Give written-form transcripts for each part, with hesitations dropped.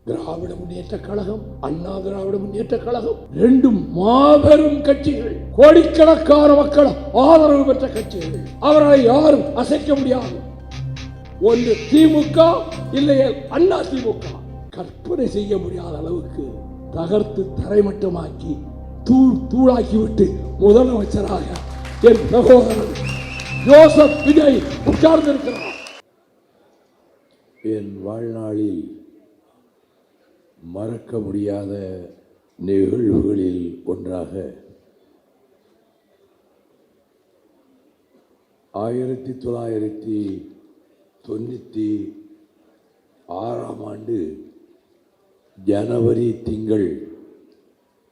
திராவிட முன்னேற்ற கழகம், அண்ணா திராவிட முன்னேற்ற கழகம் ரெண்டும் மாபெரும் கட்சிகள், கோடிக்கணக்கான மக்கள் ஆதரவு பெற்ற கட்சிகள். அவர்களை யாரும் அசைக்க முடியாது. ஒன்று திமுக, இல்லையே அண்ணா திமுக. கற்பனை செய்ய முடியாத அளவுக்கு தகர்த்து தரைமட்டமாக்கி தூளாக்கிவிட்டு முதலமைச்சராக என் சகோதரர் ஜோசப் விஜய் உட்கார்ந்திருக்கிறார். என் வாழ்நாளில் மறக்க முடியாத நிகழ்வுகளில் ஒன்றாக 1996 ஜனவரி திங்கள்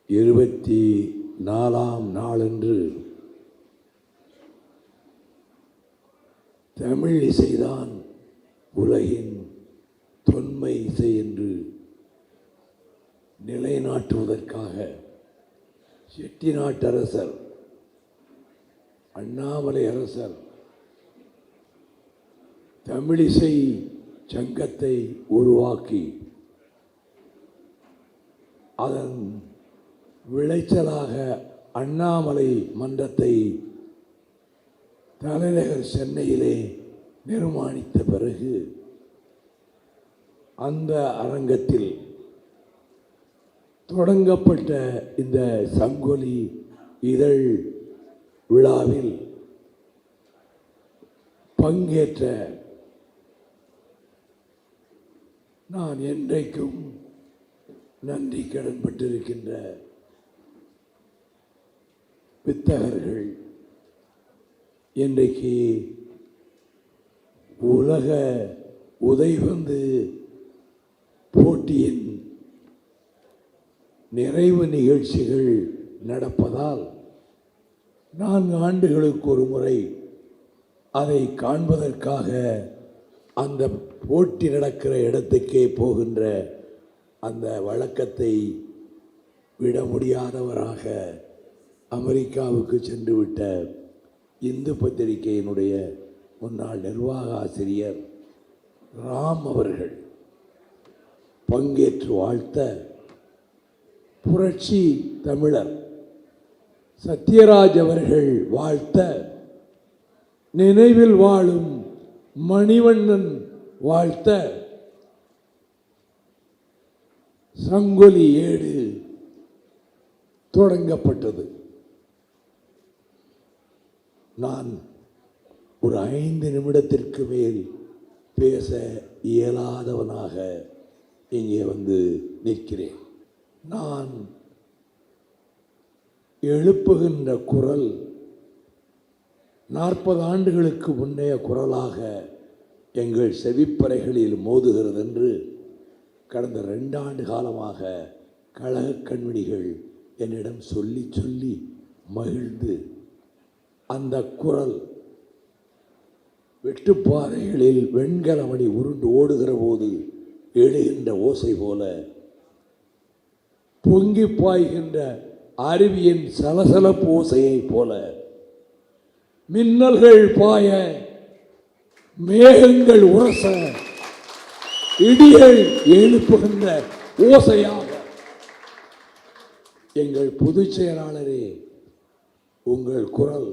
24 நாளன்று தமிழ் இசைதான் உலகின் தொன்மை இசை என்று நிலைநாட்டுவதற்காக செட்டிநாட்டரசர் அண்ணாமலை அரசர் தமிழிசை சங்கத்தை உருவாக்கி அதன் விளைச்சலாக அண்ணாமலை மன்றத்தை தலைநகர் சென்னையிலே நிர்மாணித்த பிறகு அந்த அரங்கத்தில் தொடங்கப்பட்ட இந்த சங்கொலி இதழ் விழாவில் பங்கேற்ற நான் என்றைக்கும் நன்றி கடன்பட்டிருக்கின்ற வித்தகர்கள் இன்றைக்கு உலக உதைபந்து போட்டியின் நிறைவு நிகழ்ச்சிகள் நடப்பதால் 4 ஆண்டுகளுக்கு ஒரு முறை அதை காண்பதற்காக அந்த போட்டி நடக்கிற இடத்துக்கே போகின்ற அந்த வழக்கத்தை விட முடியாதவராக அமெரிக்காவுக்கு சென்றுவிட்ட இந்து பத்திரிகையினுடைய முன்னாள் நிர்வாக ஆசிரியர் ராம் அவர்கள் பங்கேற்று வாழ்த்த, புரட்சி தமிழர் சத்யராஜ் அவர்கள் வாழ்த்த, நினைவில் வாழும் மணிவண்ணன் வாழ்த்த, சங்கொலி ஏடு தொடங்கப்பட்டது. நான் ஒரு 5 நிமிடத்திற்கு மேல் பேச இயலாதவனாக இங்கே வந்து நிற்கிறேன். நான் எழுப்புகின்ற குரல் 40 ஆண்டுகளுக்கு முன்னைய குரலாக எங்கள் செவிப்பறைகளில் மோதுகிறது என்று கடந்த 2 ஆண்டு காலமாக கழக கண்மணிகள் என்னிடம் சொல்லி சொல்லி மகிழ்ந்து, அந்த குரல் வெட்டுப்பாறைகளில் வெண்கலமணி உருண்டு ஓடுகிற போது எழுகின்ற ஓசை போல, பொங்கி பாய்கின்ற அருவியின் சலசலப்பு ஓசையை போல, மின்னல்கள் பாய, மேகங்கள் உரச, இடிகள் எழுப்புகின்ற ஓசையாக எங்கள் பொதுச் செயலாளரே, உங்கள் குரல்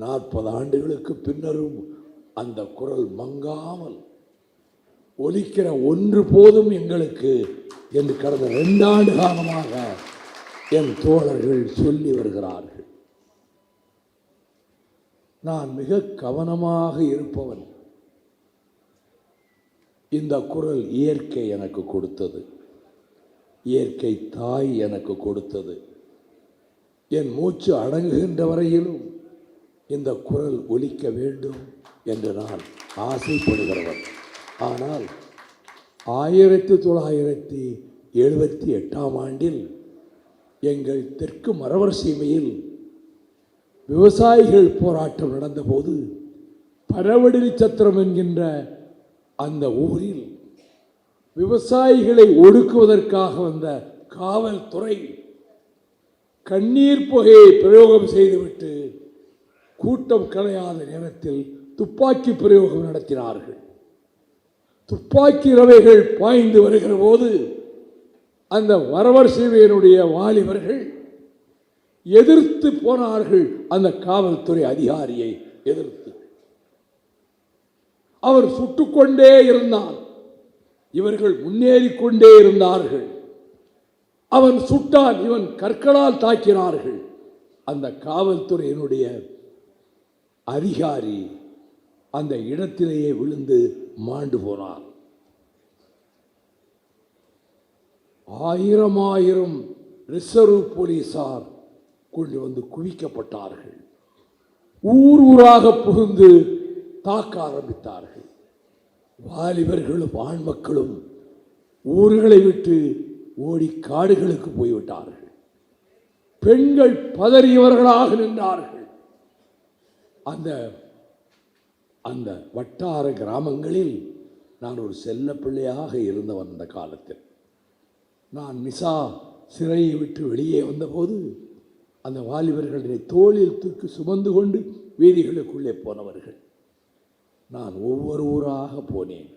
40 ஆண்டுகளுக்கு பின்னரும் அந்த குரல் மங்காமல் ஒலிக்கிற ஒன்று போதும் எங்களுக்கு என்று கடந்த 2 ஆண்டு காலமாக என் தோழர்கள் சொல்லி வருகிறார்கள். நான் மிக கவனமாக இருப்பவன். இந்த குரல் இயற்கை எனக்கு கொடுத்தது, இயற்கை தாய் எனக்கு கொடுத்தது. என் மூச்சு அடங்குகின்ற வரையிலும் இந்த குரல் ஒலிக்க வேண்டும் என்று நான் ஆசைப்படுகிறவன். ஆனால் 1978 ஆண்டில் எங்கள் தெற்கு மறவர் சீமையில் விவசாயிகள் போராட்டம் நடந்தபோது பரவடிலி சத்திரம் என்கின்ற அந்த ஊரில் விவசாயிகளை ஒடுக்குவதற்காக வந்த காவல்துறை கண்ணீர் புகையை பிரயோகம் செய்துவிட்டு கூட்டம் கலையாத நேரத்தில் துப்பாக்கி பிரயோகம் நடத்தினார்கள். துப்பாக்கி ரவைகள் பாய்ந்து வருகிற போது அந்த வரவர் சேவையினுடைய வாலிபர்கள் எதிர்த்து போனார்கள். அந்த காவல்துறை அதிகாரியை எதிர்த்து அவர் சுட்டுக்கொண்டே இருந்தான். இவர்கள் முன்னேறிக்கொண்டே இருந்தார்கள். அவன் சுட்டான், இவன் கற்களால் தாக்கினார்கள். அந்த காவல்துறையினுடைய அதிகாரி அந்த இடத்திலேயே விழுந்து மாண்டு போனார். ஆயிரம் ரிசர்வ் போலீசார் கொண்டு வந்து குவிக்கப்பட்டார்கள். ஊர் ஊராக புகுந்து தாக்க ஆரம்பித்தார்கள். வாலிபர்களும் ஆண் மக்களும் ஊர்களை விட்டு ஓடி காடுகளுக்கு போய்விட்டார்கள். பெண்கள் பதறியவர்களாக நின்றார்கள். அந்த அந்த வட்டார கிராமங்களில் நான் ஒரு செல்ல பிள்ளையாக இருந்தவன். அந்த காலத்தில் நான் மிசா சிறையை விட்டு வெளியே வந்தபோது அந்த வாலிபர்களை தோளில் தூக்கி சுமந்து கொண்டு வீதிகளுக்குள்ளே போனவர்கள். நான் ஒவ்வொரு ஊராக போனேன்.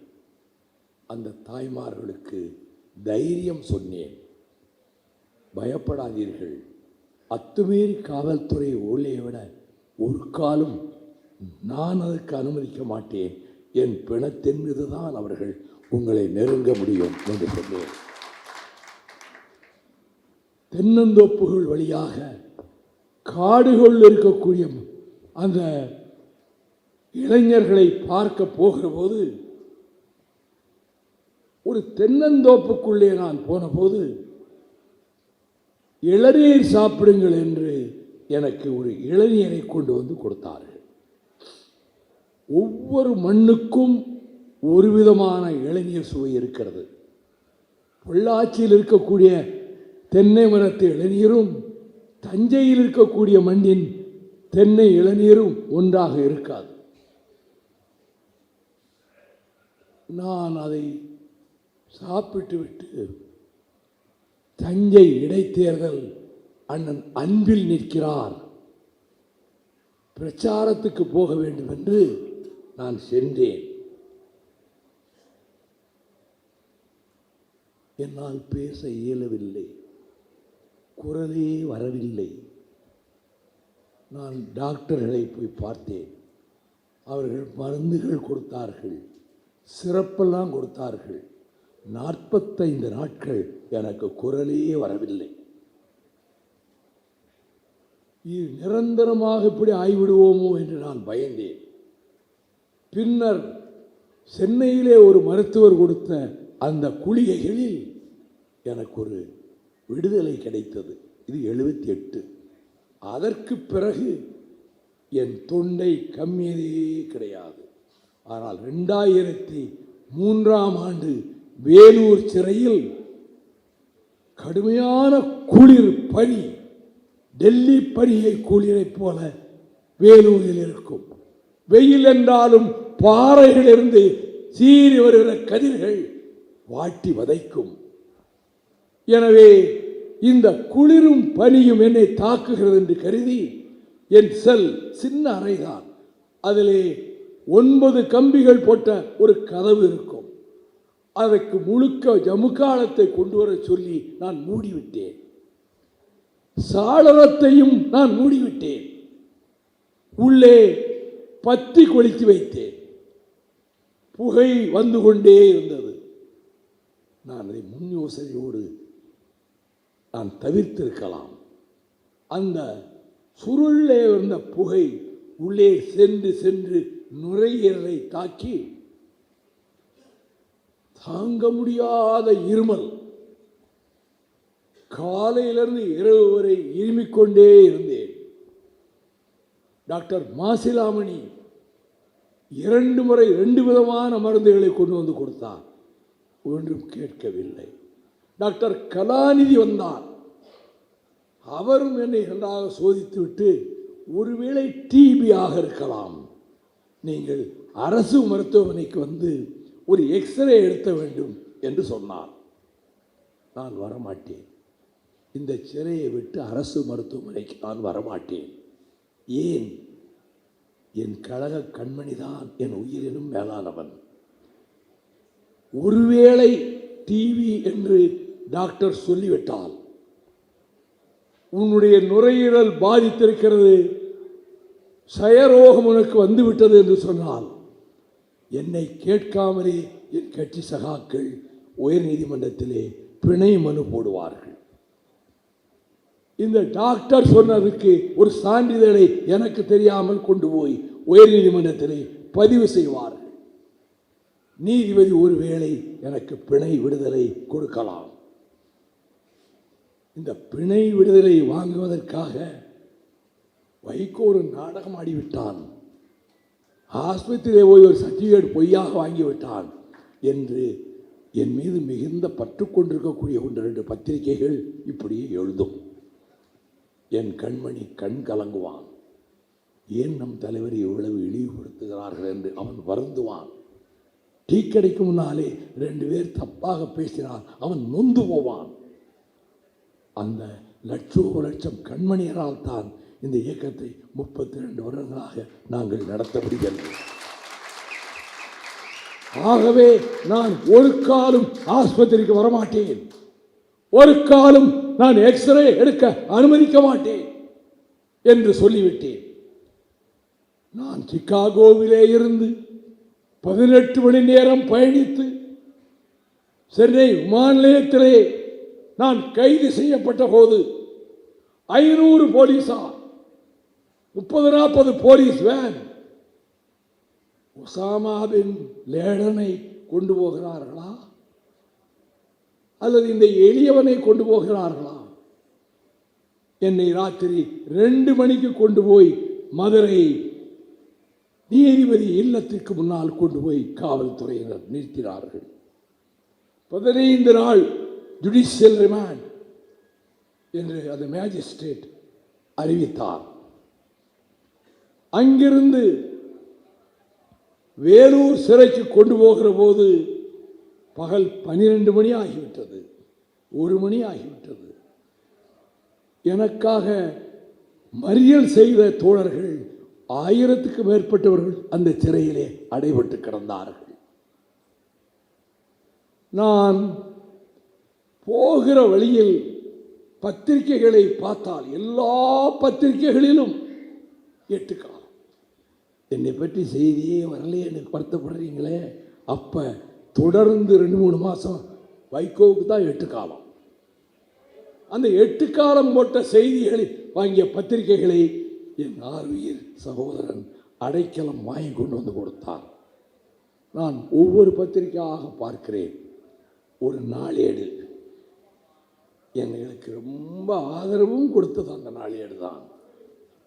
அந்த தாய்மார்களுக்கு தைரியம் சொன்னேன். பயப்படாதீர்கள், அத்துமீறி காவல்துறை ஊழியை விட ஒரு காலம் நான் அதற்கு அனுமதிக்க மாட்டேன். என் பிணத்தின் மீதுதான் அவர்கள் உங்களை நெருங்க முடியும் என்று சொன்னேன். தென்னந்தோப்புகள் வழியாக காடுகள் இருக்கக்கூடிய அந்த இளைஞர்களை பார்க்க போகிற போது ஒரு தென்னந்தோப்புக்குள்ளே நான் போன போது இளநீர் சாப்பிடுங்கள் என்று எனக்கு ஒரு இளநீரை கொண்டு வந்து கொடுத்தார்கள். ஒவ்வொரு மண்ணுக்கும் ஒரு விதமான இளநீர் சுவை இருக்கிறது. பொள்ளாச்சியில் இருக்கக்கூடிய தென்னை மரத்து இளநீரும் தஞ்சையில் இருக்கக்கூடிய மண்ணின் தென்னை இளநீரும் ஒன்றாக இருக்காது. நான் அதை சாப்பிட்டு விட்டு தஞ்சை இடைத்தேர்தல் அண்ணன் அன்பில் நிற்கிறார், பிரச்சாரத்துக்கு போக வேண்டும் என்று நான் சென்றேன். என்னால் பேச இயலவில்லை, குரலே வரவில்லை. நான் டாக்டர்களை போய் பார்த்தேன். அவர்கள் மருந்துகள் கொடுத்தார்கள், சிறப்பெல்லாம் கொடுத்தார்கள். 45 நாட்கள் எனக்கு குரலே வரவில்லை. இது நிரந்தரமாக இப்படி ஆய்விடுவோமோ என்று நான் பயந்தேன். பின்னர் சென்னையிலே ஒரு மருத்துவர் கொடுத்த அந்த குளிகைகளில் எனக்கு ஒரு விடுதலை கிடைத்தது. இது 78. அதற்கு பிறகு என் தொண்டை கம்மியதே கிடையாது. ஆனால் 2003ஆம் ஆண்டு வேலூர் சிறையில் கடுமையான குளிர் பனி, டெல்லி பனியை குளிரை போல வேலூரில் இருக்கும். வெயில் என்றாலும் பாறைகளிலிருந்து சீறி வருகிற கதிர்கள் வாட்டி வதைக்கும். எனவே இந்த குளிரும் பனியும் என்னை தாக்குகிறது என்று கருதி என் செல் சின்ன அறைதான், அதிலே 9 கம்பிகள் போட்ட ஒரு கதவு இருக்கும். அதற்கு முழுக்க ஜமுக்காலத்தை கொண்டு வர சொல்லி நான் மூடிவிட்டேன். சாளரத்தையும் நான் மூடிவிட்டேன். உள்ளே பத்தி கொளுத்தி வைத்தேன். புகை வந்து கொண்டே இருந்தது. நான் அதை முன் யோசனையோடு நான் தவிர்த்திருக்கலாம். அந்த சுருளே வந்த புகை உள்ளே சென்று சென்று நுரையீரலை தாக்கி தாங்க முடியாத இருமல். காலையிலிருந்து இரவு வரை இருமிக்கொண்டே இருந்தேன். டாக்டர் மாசிலாமணி 2 முறை 2 விதமான மருந்துகளை கொண்டு வந்து கொடுத்தார். ஒன்றும் கேட்கவில்லை. டாக்டர் கலாநிதி வந்தார். அவரும் என்னை நன்றாக சோதித்துவிட்டு, ஒருவேளை டிபி ஆக இருக்கலாம், நீங்கள் அரசு மருத்துவமனைக்கு வந்து ஒரு எக்ஸ்ரே எடுத்த வேண்டும் என்று சொன்னார். நான் வரமாட்டேன். இந்த சிறையை விட்டு அரசு மருத்துவமனைக்கு நான் வரமாட்டேன். ஏன்? என் கழக கண்மணிதான் என் உயிரினும் மேலானவன். ஒருவேளை டிவி என்று டாக்டர் சொல்லிவிட்டால் உன்னுடைய நுரையீரல் பாதித்திருக்கிறது, சயரோகம் உனக்கு வந்துவிட்டது என்று சொன்னால் என்னை கேட்காமலே என் கட்சி சகாக்கள் உயர் நீதிமன்றத்திலே பிணை மனு போடுவார்கள். இந்த டாக்டர் சொன்னதுக்கு ஒரு சான்றிதழை எனக்கு தெரியாமல் கொண்டு போய் உயர் நீதிமன்றத்திலே பதிவு செய்வார்கள். நீதிபதி ஒருவேளை எனக்கு பிணை விடுதலை கொடுக்கலாம். இந்த பிணை விடுதலை வாங்குவதற்காக வைகோ ஒரு நாடகம் ஆடிவிட்டான், ஆஸ்பத்திரியிலே போய் ஒரு சர்டிஃபிகேட் பொய்யாக வாங்கிவிட்டான் என்று என் மீது மிகுந்த பற்று கொண்டிருக்கக்கூடிய 1-2 பத்திரிகைகள் இப்படியே எழுதும். என் கண்மணி கண் கலங்குவான். ஏன் நம் தலைவரை இவ்வளவு இழிவுபடுத்துகிறார்கள் என்று அவன் வருந்துவான். டீ கடைக்கு முன்னாலே 2 பேர் தப்பாக பேசினால் அவன் நொந்து போவான். அந்த லட்சம் கண்மணியரால் தான் இந்த இயக்கத்தை 32 வருடங்களாக நாங்கள் நடத்த முடியவில்லை. ஆகவே நான் ஒரு காலம் ஆஸ்பத்திரிக்கு வரமாட்டேன், ஒரு காலம் நான் எக்ஸ்ரே எடுக்க அனுமதிக்க மாட்டேன் என்று சொல்லிவிட்டேன். நான் சிகாகோவிலே இருந்து 18 மணி நேரம் பயணித்து சென்னை விமான நிலையத்திலே நான் கைது செய்யப்பட்ட போது 500 போலீசார், 30-40 போலீஸ் வேன் ஒசாமா பின் லேடனை கொண்டு போகிறார்களா அல்லது இந்த எளியவனை கொண்டு போகிறார்களா? என்னை ராத்திரி 2 மணிக்கு கொண்டு போய் மதுரை நீதிபதி இல்லத்திற்கு முன்னால் கொண்டு போய் காவல்துறையினர் நிறுத்தினார்கள். 15 நாள் ஜுடிஷியல் ரிமாண்ட் என்று அந்த மேஜிஸ்ட்ரேட் அறிவித்தார். அங்கிருந்து வேலூர் சிறைக்கு கொண்டு போகிற போது பகல் 12 மணி ஆகிவிட்டது, 1 மணி ஆகிவிட்டது. எனக்காக மறியல் செய்த தோழர்கள் 1000க்கு மேற்பட்டவர்கள் அந்த சிறையிலே அடைபட்டு கிடந்தார்கள். நான் போகிற வழியில் பத்திரிகைகளை பார்த்தால் எல்லா பத்திரிகைகளிலும் 8 காலம். என்னை பற்றி செய்தியே வரலையே எனக்கு வருத்தப்படுறீங்களே. அப்போ தொடர்ந்து 2-3 மாதம் வைகோவுக்கு தான் 8 காலம். அந்த 8 காலம் போட்ட செய்திகளை வாங்கிய பத்திரிகைகளை என் ஆர்வீர் சகோதரன் அடைக்கலம் வாங்கி கொண்டு வந்து கொடுத்தார். நான் ஒவ்வொரு பத்திரிகையாக பார்க்கிறேன். ஒரு நாளேடு எங்களுக்கு ரொம்ப ஆதரவும் கொடுத்தது அந்த நாளேடு தான்.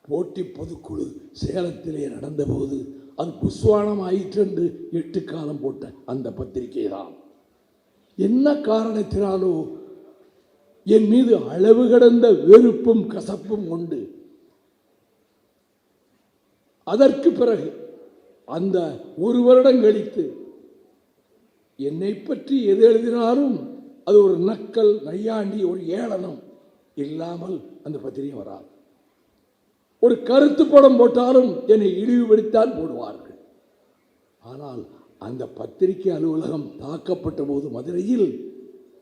போட்டி பொதுக்குழு சேலத்திலே நடந்தபோது அது புஸ்வானம் ஆயிற்று என்று 8 காலம் போட்ட அந்த பத்திரிகை தான். என்ன காரணத்தினாலோ என் மீது அளவு கடந்த வெறுப்பும் கசப்பும் உண்டு. அதற்கு பிறகு அந்த 1 வருடம் கழித்து என்னை பற்றி எது எழுதினாலும் அது ஒரு நக்கல், நையாண்டி, ஒரு ஏளனம் இல்லாமல் அந்த பத்திரிகை வராது. ஒரு கருத்து படம் போட்டாலும் என்னை இழிவுபடுத்தான் போடுவார்கள். ஆனால் அந்த பத்திரிகை அலுவலகம் தாக்கப்பட்ட போது மதுரையில்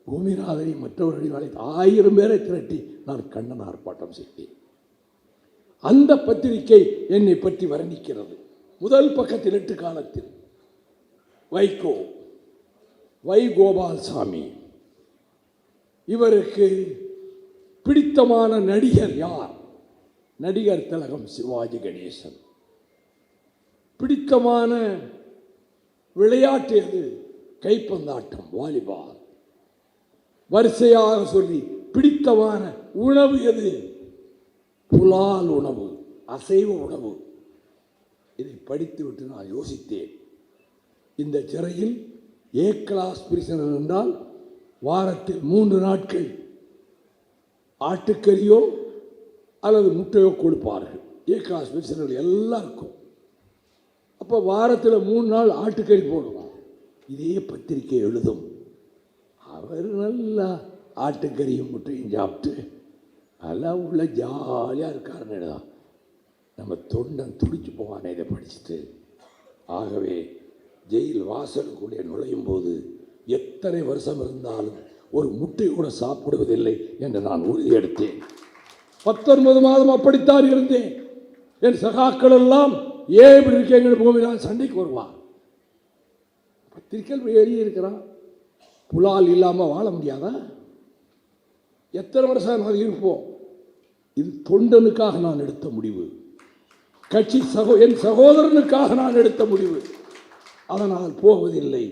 பூமிநாதனை மற்றவர்களை அழைத்து 1000 பேரை திரட்டி நான் கண்டன ஆர்ப்பாட்டம் செய்தேன். அந்த பத்திரிகை என்னை பற்றி வர்ணிக்கிறது. முதல் பக்கத்தில் 8 காலத்தில் வைகோ, வை கோபால்சாமி, இவருக்கு பிடித்தமான நடிகர் யார்? நடிகர் திலகம் சிவாஜி கணேசன். பிடித்தமான விளையாட்டு எது? கைப்பந்தாட்டம், வாலிபால். வரிசையாக சொல்லி பிடித்தமான உணவு எது? புலால் உணவு, அசைவ உணவு. இதை படித்துவிட்டு நான் யோசித்தேன், இந்த சிறையில் ஏ கிளாஸ் பிரிசனர் என்றால் வாரத்தில் 3 நாட்கள் ஆட்டுக்கறியோ அல்லது முட்டையோ கொடுப்பார்கள். ஏ கிளாஸ் பிரிசனர்கள் எல்லாருக்கும். அப்போ வாரத்தில் 3 நாள் ஆட்டுக்கறி போடுவார். இதே பத்திரிகை எழுதும், அவர் நல்லா ஆட்டுக்கறியும் முட்டையும் சாப்பிட்டு நல்லா உள்ள ஜாலியாக இருக்காருன்னு எழுதான். நம்ம தொண்டன் துடிச்சு போவானே இதை படிச்சுட்டு. ஆகவே ஜெயில் வாசலுக்குள்ளே நுழையும் போது எத்தனை வருஷம் இருந்தாலும் ஒரு முட்டை கூட சாப்பிடுவதில்லை என்று நான் உறுதியெடுத்தேன். 19 மாதம் அப்படித்தான் இருந்தேன். என் சகாக்கள் எல்லாம் ஏன் இப்படி இருக்கேங்கிற போகிறான், சண்டைக்கு வருவான். பத்திரிகைகள் எழுதியிருக்கிறான், புலால் இல்லாமல் வாழ முடியாதா? எத்தனை வருஷம் நான் இருப்போம்? இது தொண்டனுக்காக நான் எடுத்த முடிவு, கட்சி என் சகோதரனுக்காக நான் எடுத்த முடிவு. அதனால் போவதில்லை,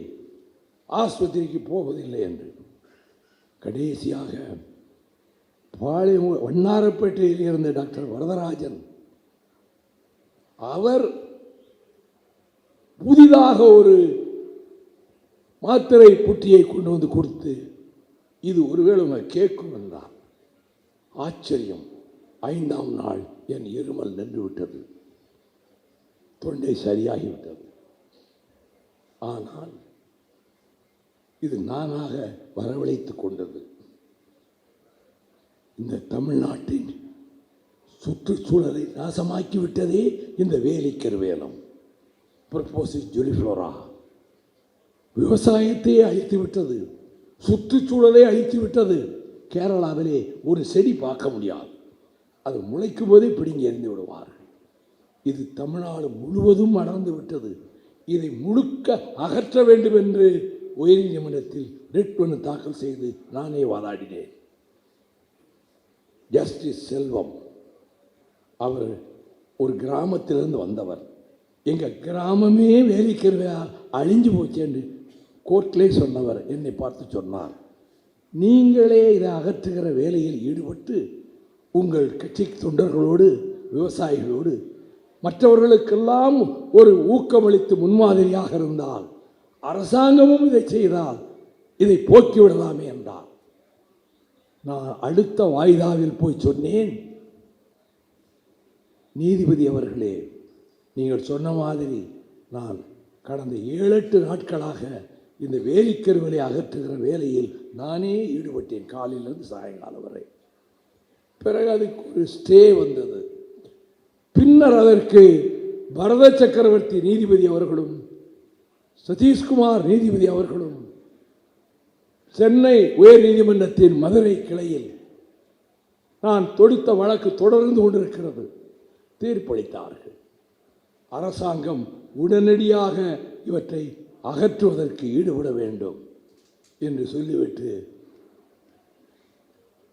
ஆஸ்பத்திரிக்கு போவதில்லை என்று கடைசியாக வண்ணாரப்பேட்டையில் இருந்த டாக்டர் வரதராஜன் அவர் புதிதாக ஒரு மாத்திரை புட்டியை கொண்டு வந்து கொடுத்து, இது ஒருவேளை உங்க கேட்கும் என்றார். ஆச்சரியம். 5ஆம் நாள் என் இருமல் நின்று விட்டது, தொண்டை சரியாகிவிட்டது. ஆனால் இது நானாக வரவழைத்துக் கொண்டது. இந்த தமிழ்நாட்டின் சுற்றுச்சூழலை நாசமாக்கிவிட்டதே இந்த வேலிக்கருவேலம், ப்ரொபோசிஸ் ஜூலிஃப்ளோரா. விவசாயத்தையே அழித்து விட்டது, சுற்றுச்சூழலை அழித்து விட்டது. கேரளாவிலே ஒரு செடி பார்க்க முடியாது, அது முளைக்கும் போதே பிடுங்கி எறிந்து விடுவார்கள். இது தமிழ்நாடு முழுவதும் அடர்ந்து விட்டது. இதை முழுக்க அகற்ற வேண்டும் என்று உயர்நீதிமன்றத்தில் ரிட் மனு தாக்கல் செய்து நானே வாதாடினேன். ஜஸ்டிஸ் செல்வம் அவர் ஒரு கிராமத்திலிருந்து வந்தவர். எங்கள் கிராமமே வேலிக்கருவையால் அழிஞ்சு போச்சு என்று கோர்ட்டிலே சொன்னவர் என்னை பார்த்து சொன்னார், நீங்களே இதை அகற்றுகிற வேலையில் ஈடுபட்டு உங்கள் கட்சி தொண்டர்களோடு விவசாயிகளோடு மற்றவர்களுக்கெல்லாம் ஒரு ஊக்கமளித்து முன்மாதிரியாக இருந்தால், அரசாங்கமும் இதை செய்தால் இதை போக்கிவிடலாமே என்றார். நான் அடுத்த வாய்தாவில் போய் சொன்னேன், நீதிபதி அவர்களே, நீங்கள் சொன்ன மாதிரி நான் கடந்த 7-8 நாட்களாக இந்த வேலிக்கருவலை அகற்றுகிற வேலையில் நானே ஈடுபட்டேன், காலையிலிருந்து சாயங்காலம் வரை. பிறகு அதுக்கு ஒரு ஸ்டே வந்தது. பின்னர் அதற்கு பரத சக்கரவர்த்தி நீதிபதி அவர்களும் சதீஷ்குமார் நீதிபதி அவர்களும் சென்னை உயர் நீதிமன்றத்தின் மதுரை கிளையில் நான் தொடுத்த வழக்கு தொடர்ந்து கொண்டிருக்கிறது, தீர்ப்பளித்தார்கள். அரசாங்கம் உடனடியாக இவற்றை அகற்றுவதற்கு ஈடுபட வேண்டும் என்று சொல்லிவிட்டு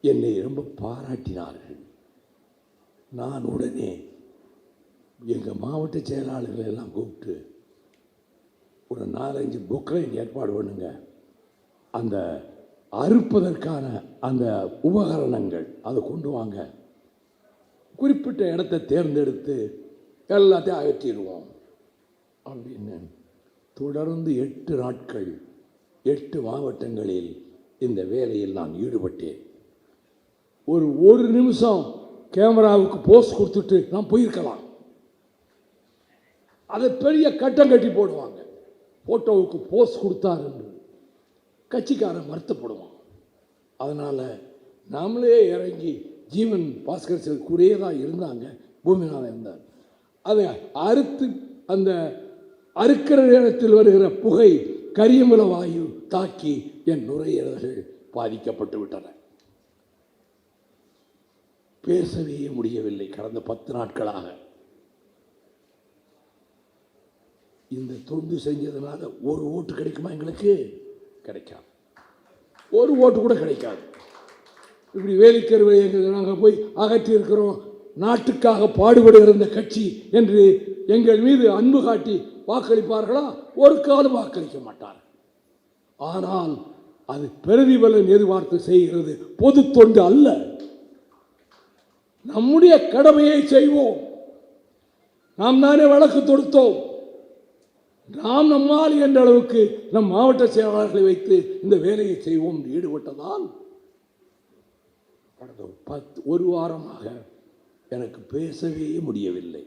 என்னை ரொம்ப பாராட்டினார்கள். நான் உடனே எங்கள் மாவட்ட செயலாளர்களை எல்லாம் கூப்பிட்டு ஒரு 4-5 புக்லைன் ஏற்பாடு பண்ணுங்க, அந்த அறுப்பதற்கான அந்த உபகரணங்கள் அதை கொண்டு வாங்க, குறிப்பிட்ட இடத்தை தேர்ந்தெடுத்து எல்லாத்தையும் அகற்றிடுவோம் அப்படின்னு தொடர்ந்து 8 நாட்கள் 8 மாவட்டங்களில் இந்த வேலையில் நான் ஈடுபட்டேன். ஒரு நிமிஷம் கேமராவுக்கு போஸ் கொடுத்துட்டு நான் போயிருக்கலாம், அதை பெரிய கட்டம் கட்டி போடுவாங்க, போட்டோவுக்கு போஸ் கொடுத்தார் என்று கட்சிக்காரன் வருத்தப்படுவான். அதனால் நாமளே இறங்கி, ஜீவன் பாஸ்கர் கூடயே தான் இருந்தாங்க, பூமிநாதன் இருந்தார், அதை அறுத்து அந்த அறுக்கிற நேரத்தில் வருகிற புகை கரியமில வாயு தாக்கி என் நுரையீரல்கள் பாதிக்கப்பட்டு விட்டன. பேசவே முடியவில்லை கடந்த 10 நாட்களாக. இந்த தொண்டு செஞ்சதுனால ஒரு ஓட்டு கிடைக்குமா? எங்களுக்கு கிடைக்காது, ஒரு ஓட்டு கூட கிடைக்காது. இப்படி வேலிக்கருவை நாங்கள் போய் அகற்றி இருக்கிறோம், நாட்டுக்காக பாடுபடுகிற இந்த கட்சி என்று எங்கள் மீது அன்பு காட்டி வாக்களிப்பார்களா? ஒரு காலம் வாக்களிக்க மாட்டார். ஆனால் அது பிரதிபலன் எதிர்பார்த்து செய்கிறது, பொது தொண்டு அல்ல. நம்முடைய கடமையை செய்வோம். நாம் தானே வழக்கு தொடுத்தோம். நாம் நம்மால் என்ற அளவுக்கு நம் மாவட்ட செயலாளர்களை வைத்து இந்த வேலையை செய்வோம் என்று ஈடுபட்டதால் கடந்த ஒரு வாரமாக எனக்கு பேசவே முடியவில்லை.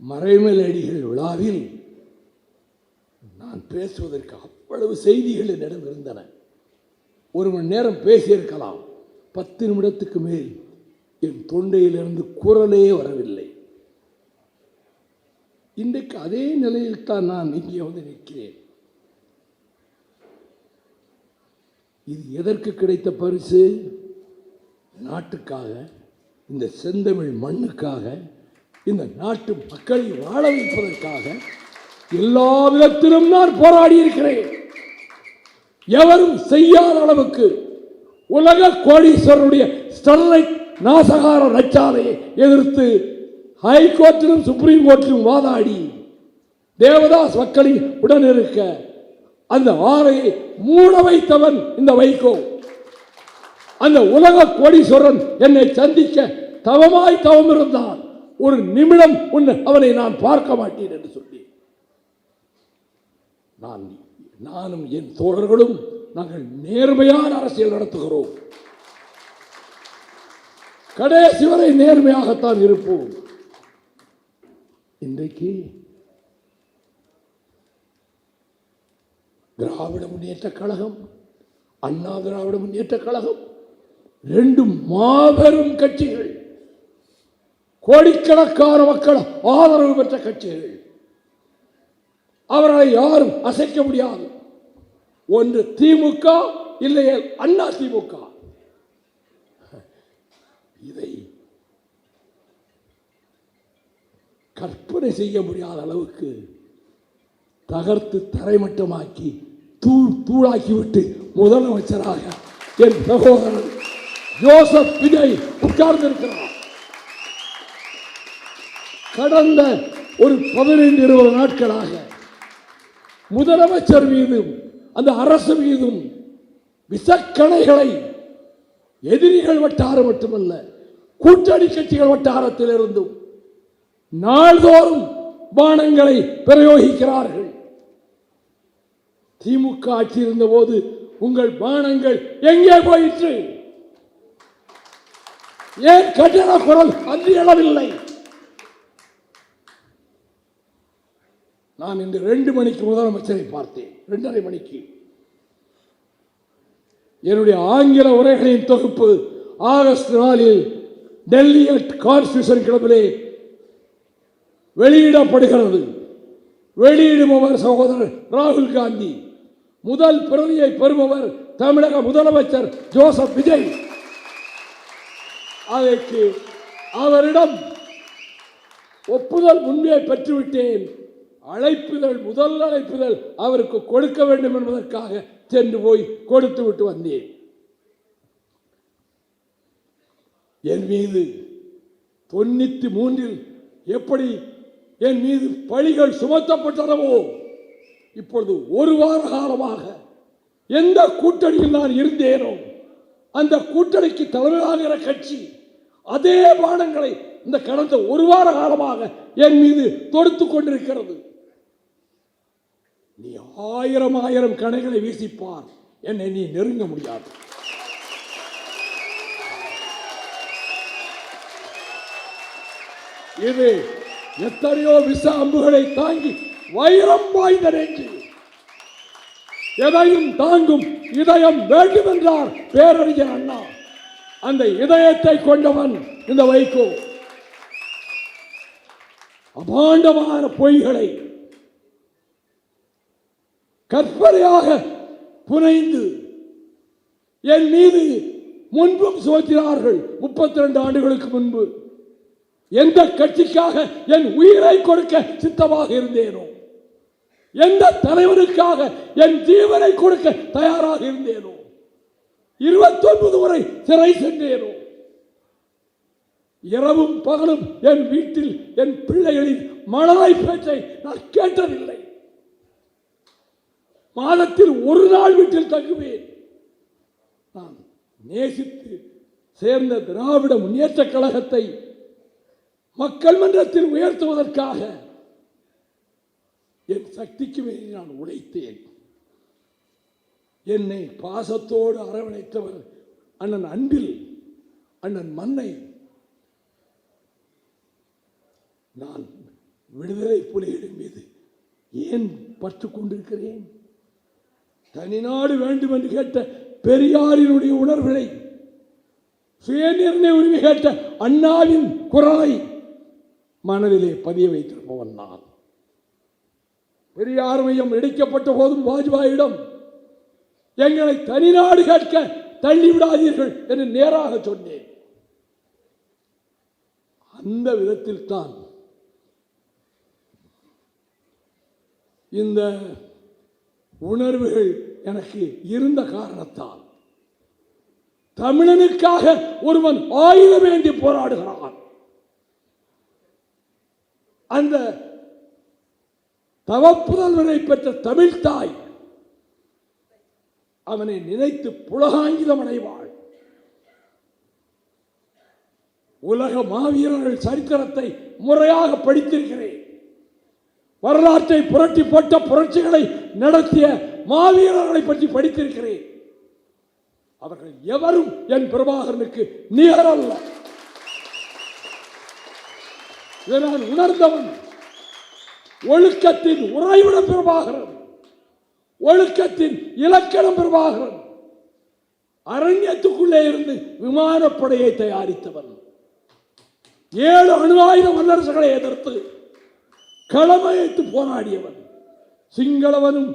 மறைமலடிகள் விழாவில் நான் பேசுவதற்கு அவ்வளவு செய்திகள் என்னிடம் இருந்தன. 1 மணி நேரம் பேசியிருக்கலாம், 10 நிமிடத்துக்கு மேல் என் தொண்டையிலிருந்து குரலே வரவில்லை. இன்றைக்கு அதே நிலையில் தான் நான் இங்கே வந்து நிற்கிறேன். இது எதற்கு கிடைத்த பரிசு? நாட்டுக்காக, இந்த செந்தமிழ் மண்ணுக்காக, இந்த நாட்டு மக்களை வாழ வைப்பதற்காக எல்லா விதத்திலும் நான் போராடி இருக்கிறேன். எவரும் செய்யாத அளவுக்கு உலக கோடீஸ்வரனுடைய ஸ்டெர்லைட் நாசகார நச்சாலையை எதிர்த்து ஹைகோர்ட்டிலும் சுப்ரீம் கோர்ட்டிலும் வாதாடி தேவதாஸ் மக்களின் உடன் இருக்க அந்த ஆலையை மூட வைத்தவன் இந்த வைகோ. அந்த உலக கோடீஸ்வரன் என்னை சந்திக்க தவமாய் தவம் இருந்தான். ஒரு நிமிடம் அவனை நான் பார்க்க மாட்டேன் என்று சொல்லி நானும் என் தோழர்களும் நாங்கள் நேர்மையான அரசியல் நடத்துகிறோம். கடைசி வரை நேர்மையாகத்தான் இருப்போம். இன்றைக்கு திராவிட முன்னேற்ற கழகம், அண்ணா திராவிட முன்னேற்ற கழகம் ரெண்டும் மாபெரும் கட்சிகள், கோடிக்கணக்கான மக்கள் ஆதரவு பெற்ற கட்சிகள். அவர்களை யாரும் அசைக்க முடியாது. ஒன்று திமுக, இல்லையே அண்ணா திமுக. இதை கற்பனை செய்ய முடியாத அளவுக்கு தகர்த்து தரைமட்டமாக்கி தூளாக்கிவிட்டு முதலமைச்சராக என் சகோதரர் ஜோசப் விஜய் உட்கார்ந்திருக்கிறார். கடந்த ஒரு 15-20 நாட்களாக முதலமைச்சர் மீதும் அந்த அரசு மீதும் விசக்கணைகளை எதிரிகள் வட்டாரம் மட்டுமல்ல, கூட்டணி கட்சிகள் வட்டாரத்தில் இருந்தும் நாள்தோறும் பானங்களை பிரயோகிக்கிறார்கள். திமுக ஆட்சி இருந்த போது உங்கள் பானங்கள் எங்கே போயிற்று? ஏன் கட்டண குரல் அன்றி எழவில்லை? நான் இன்று 2 மணிக்கு முதலமைச்சரை பார்த்தேன். 2:30 மணிக்கு என்னுடைய ஆங்கில உரைகளின் தொகுப்பு ஆகஸ்ட் 4 டெல்லி கான்ஸ்டிடியூஷன் கிளப்பிலே வெளியிடப்படுகிறது. வெளியிடுபவர் சகோதரர் ராகுல் காந்தி, முதல் பிரதியை பெறுபவர் தமிழக முதலமைச்சர் ஜோசப் விஜய். அதற்கு அவரிடம் ஒப்புதல் முன்பே பெற்றுவிட்டேன். அழைப்புதல், முதல் அழைப்புதல் அவருக்கு கொடுக்க வேண்டும் என்பதற்காக சென்று போய் கொடுத்து விட்டு வந்தேன். என் மீது 93 எப்படி என் மீது பழிகள் சுமத்தப்பட்டனவோ, இப்பொழுது 1 வார காலமாக எந்த கூட்டணியில் நான் இருந்தேனோ அந்த கூட்டணிக்கு தலைமையாகிற கட்சி அதே பானங்களை இந்த கடந்த 1 வார காலமாக என் மீது தொடுத்துக் கொண்டிருக்கிறது. நீ 1000 கணைகளை வீசிப்பார், என்னை நீ நெருங்க முடியாது. இது எத்தனையோ விச அம்புகளை தாங்கி வைரம் வாய்ந்த நெஞ்சு, எதையும் தாங்கும் இதயம் வேண்டும் என்றார் பேரறிஞர் அண்ணா. அந்த இதயத்தை கொண்டவன் இந்த வைகோ. அபாண்டமான பொய்களை கற்பனையாக புனைந்து என் மீது முன்பும் சுமத்தினார்கள். 32 ஆண்டுகளுக்கு முன்பு எந்த கட்சிக்காக என் உயிரை கொடுக்க சித்தமாக இருந்தேனோ, எந்த தலைவனுக்காக என் ஜீவனை கொடுக்க தயாராக இருந்தேனோ, 29 முறை சிறை சென்றேனோ, இரவும் பகலும் என் வீட்டில் என் பிள்ளைகளின் மனதை பேச்சை நான் கேட்டதில்லை. மாதத்தில் 1 நாள் வீட்டில் தங்குவேன். நான் நேசித்து சேர்ந்த திராவிட முன்னேற்ற கழகத்தை மக்கள் மன்றத்தில் உயர்த்துவதற்காக என் சக்திக்கு மீறி நான் உழைத்தேன். என்னை பாசத்தோடு அரவணைத்தவர் அண்ணன் அன்பில், அண்ணன் மன்னை. நான் விடுதலை புலிகளின் மீது ஏன் பற்று கொண்டிருக்கிறேன்? தனிநாடு வேண்டும் என்று கேட்ட பெரியாரினுடைய உணர்வுகளை, சுயநிர்ணய உரிமை கேட்ட அண்ணாவின் குரலை மனதிலே பதிய வைத்திருப்பவன் நான். பெரியார் மையம் இடிக்கப்பட்ட போதும் வாஜ்பாயிடம் எங்களை தனிநாடு கேட்க தள்ளிவிடாதீர்கள் என்று நேராக சொன்னேன். அந்த விதத்தில் தான் இந்த உணர்வுகள் எனக்கு இருந்த காரணத்தால் தமிழனுக்காக ஒருவன் ஆயுதம் ஏந்தி போராடுகிறான். அந்த தவப்புதல்வரை பெற்ற தமிழ் தாய் அவனை நினைத்து புலகாங்கிதம் அடைவாள். உலக மாவீரர்கள் சரித்திரத்தை முறையாக படித்திருக்கிறேன். வரலாற்றை புரட்டி போட்ட புரட்சிகளை நடத்திய மாவீரர்களை பற்றி படித்திருக்கிறேன். அவர்கள் எவரும் என் பிரபாகரனுக்கு நிகரல்ல. இதை நான் உணர்ந்தவன். ஒழுக்கத்தின் உறைவிடம் பிரபாகரன், ஒழுக்கத்தின் இலக்கணம் பிரபாகரன். அரண்யத்துக்குள்ளே இருந்து விமானப்படையை தயாரித்தவன். 7 அணு ஆயுத வல்லரசுகளை எதிர்த்து களமைத்து போராடியவன். சிங்களவனும்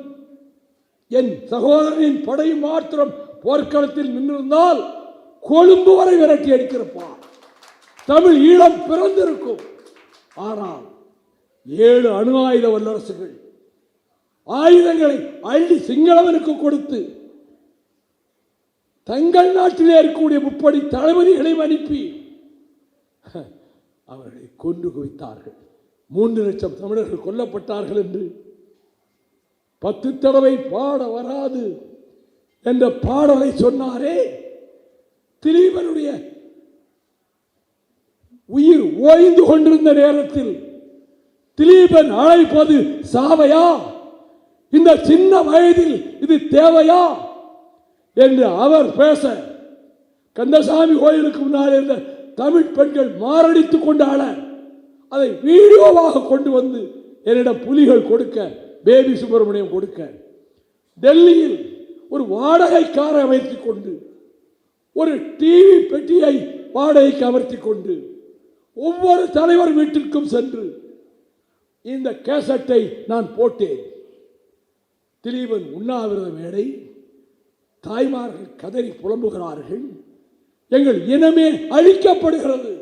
என் சகோதரனின் படையும் மாத்திரம் போர்க்களத்தில் நின்றிருந்தால் கொழும்பு வரை விரட்டி அடித்திருப்பான். தமிழ் ஈழம் பிறந்திருக்கும். ஆனால் 7 அணு ஆயுத வல்லரசுகள் ஆயுதங்களை அள்ளி சிங்களவனுக்கு கொடுத்து தங்கள் நாட்டிலே இருக்கக்கூடிய முப்படை தளபதிகளையும் அனுப்பி அவர்களை கொன்று குவித்தார்கள். 3 லட்சம் தமிழர்கள் கொல்லப்பட்டார்கள் என்று 10 தடவை பாட வராது என்ற பாடலை சொன்னாரே. திலீபனுடைய உயிர் ஓய்ந்து கொண்டிருந்த நேரத்தில் திலீபன் அழைப்பது சாவையா? இந்த சின்ன வயதில் இது தேவையா என்று அவர் பேச, கந்தசாமி கோயிலுக்கு முன்னால் இருந்த தமிழ் பெண்கள் மாரடித்துக் கொண்டாட அதை வீடியோவாக கொண்டு வந்து என்னிடம் புலிகள் கொடுக்க, பேபி சுப்பிரமணியம் கொடுக்க, டெல்லியில் ஒரு வாடகை காரை அமைத்துக் கொண்டு ஒரு டிவி பெட்டியை வாடகைக்கு அமர்த்திக் கொண்டு ஒவ்வொரு தலைவர் வீட்டிற்கும் சென்று இந்த கேசட்டை நான் போட்டேன். திலீபன் உண்ணாவிரத மேடை, தாய்மார்கள் கதறி புலம்புகிறார்கள், எங்கள் இனமே அழிக்கப்படுகிறது.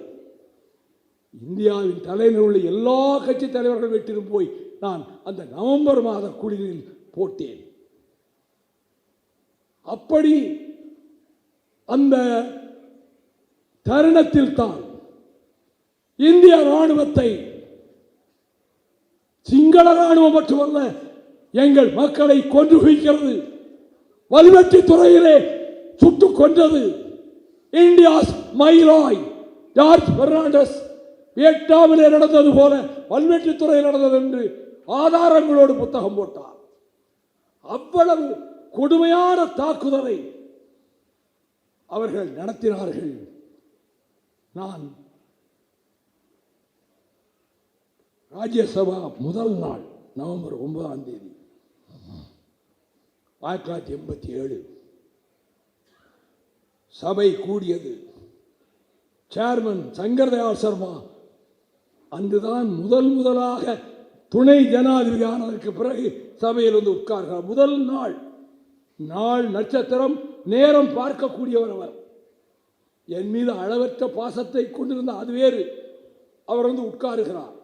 இந்தியாவின் தலைநகரில் உள்ள எல்லா கட்சி தலைவர்கள் வீட்டிலும் போய் நான் அந்த நவம்பர் மாத குளிரில் போட்டேன். அப்படி அந்த தருணத்தில் தான் இந்திய ராணுவத்தை, சிங்கள ராணுவம் மட்டுமல்ல, எங்கள் மக்களை கொன்று குவிக்கிறது, வல்வெட்டி துறையிலே சுட்டுக் கொன்றது. இந்தியாஸ் மைலாய் ஜார்ஜ் பெர்னாண்டஸ் வியட்நாமிலே நடந்தது போல வல்வெட்டி துறையில் நடந்தது என்று ஆதாரங்களோடு புத்தகம் போட்டார். அவ்வளவு கொடுமையான தாக்குதலை அவர்கள் நடத்தினார்கள். நான் ராஜ்யசபா முதல் நாள் நவம்பர் 9ஆம் தேதி 1987 சபை கூடியது. சேர்மன் சங்கர் தயாள் சர்மா அன்றுதான் முதலாக துணை ஜனாதிபதி ஆனதற்கு பிறகு சபையில் வந்து உட்கார்கிறார். முதல் நாள், நாள் நட்சத்திரம் நேரம் பார்க்கக்கூடியவர் அவர். என் மீது அளவற்ற பாசத்தை கொண்டிருந்த அது வேறு. அவர் வந்து உட்காருகிறார்.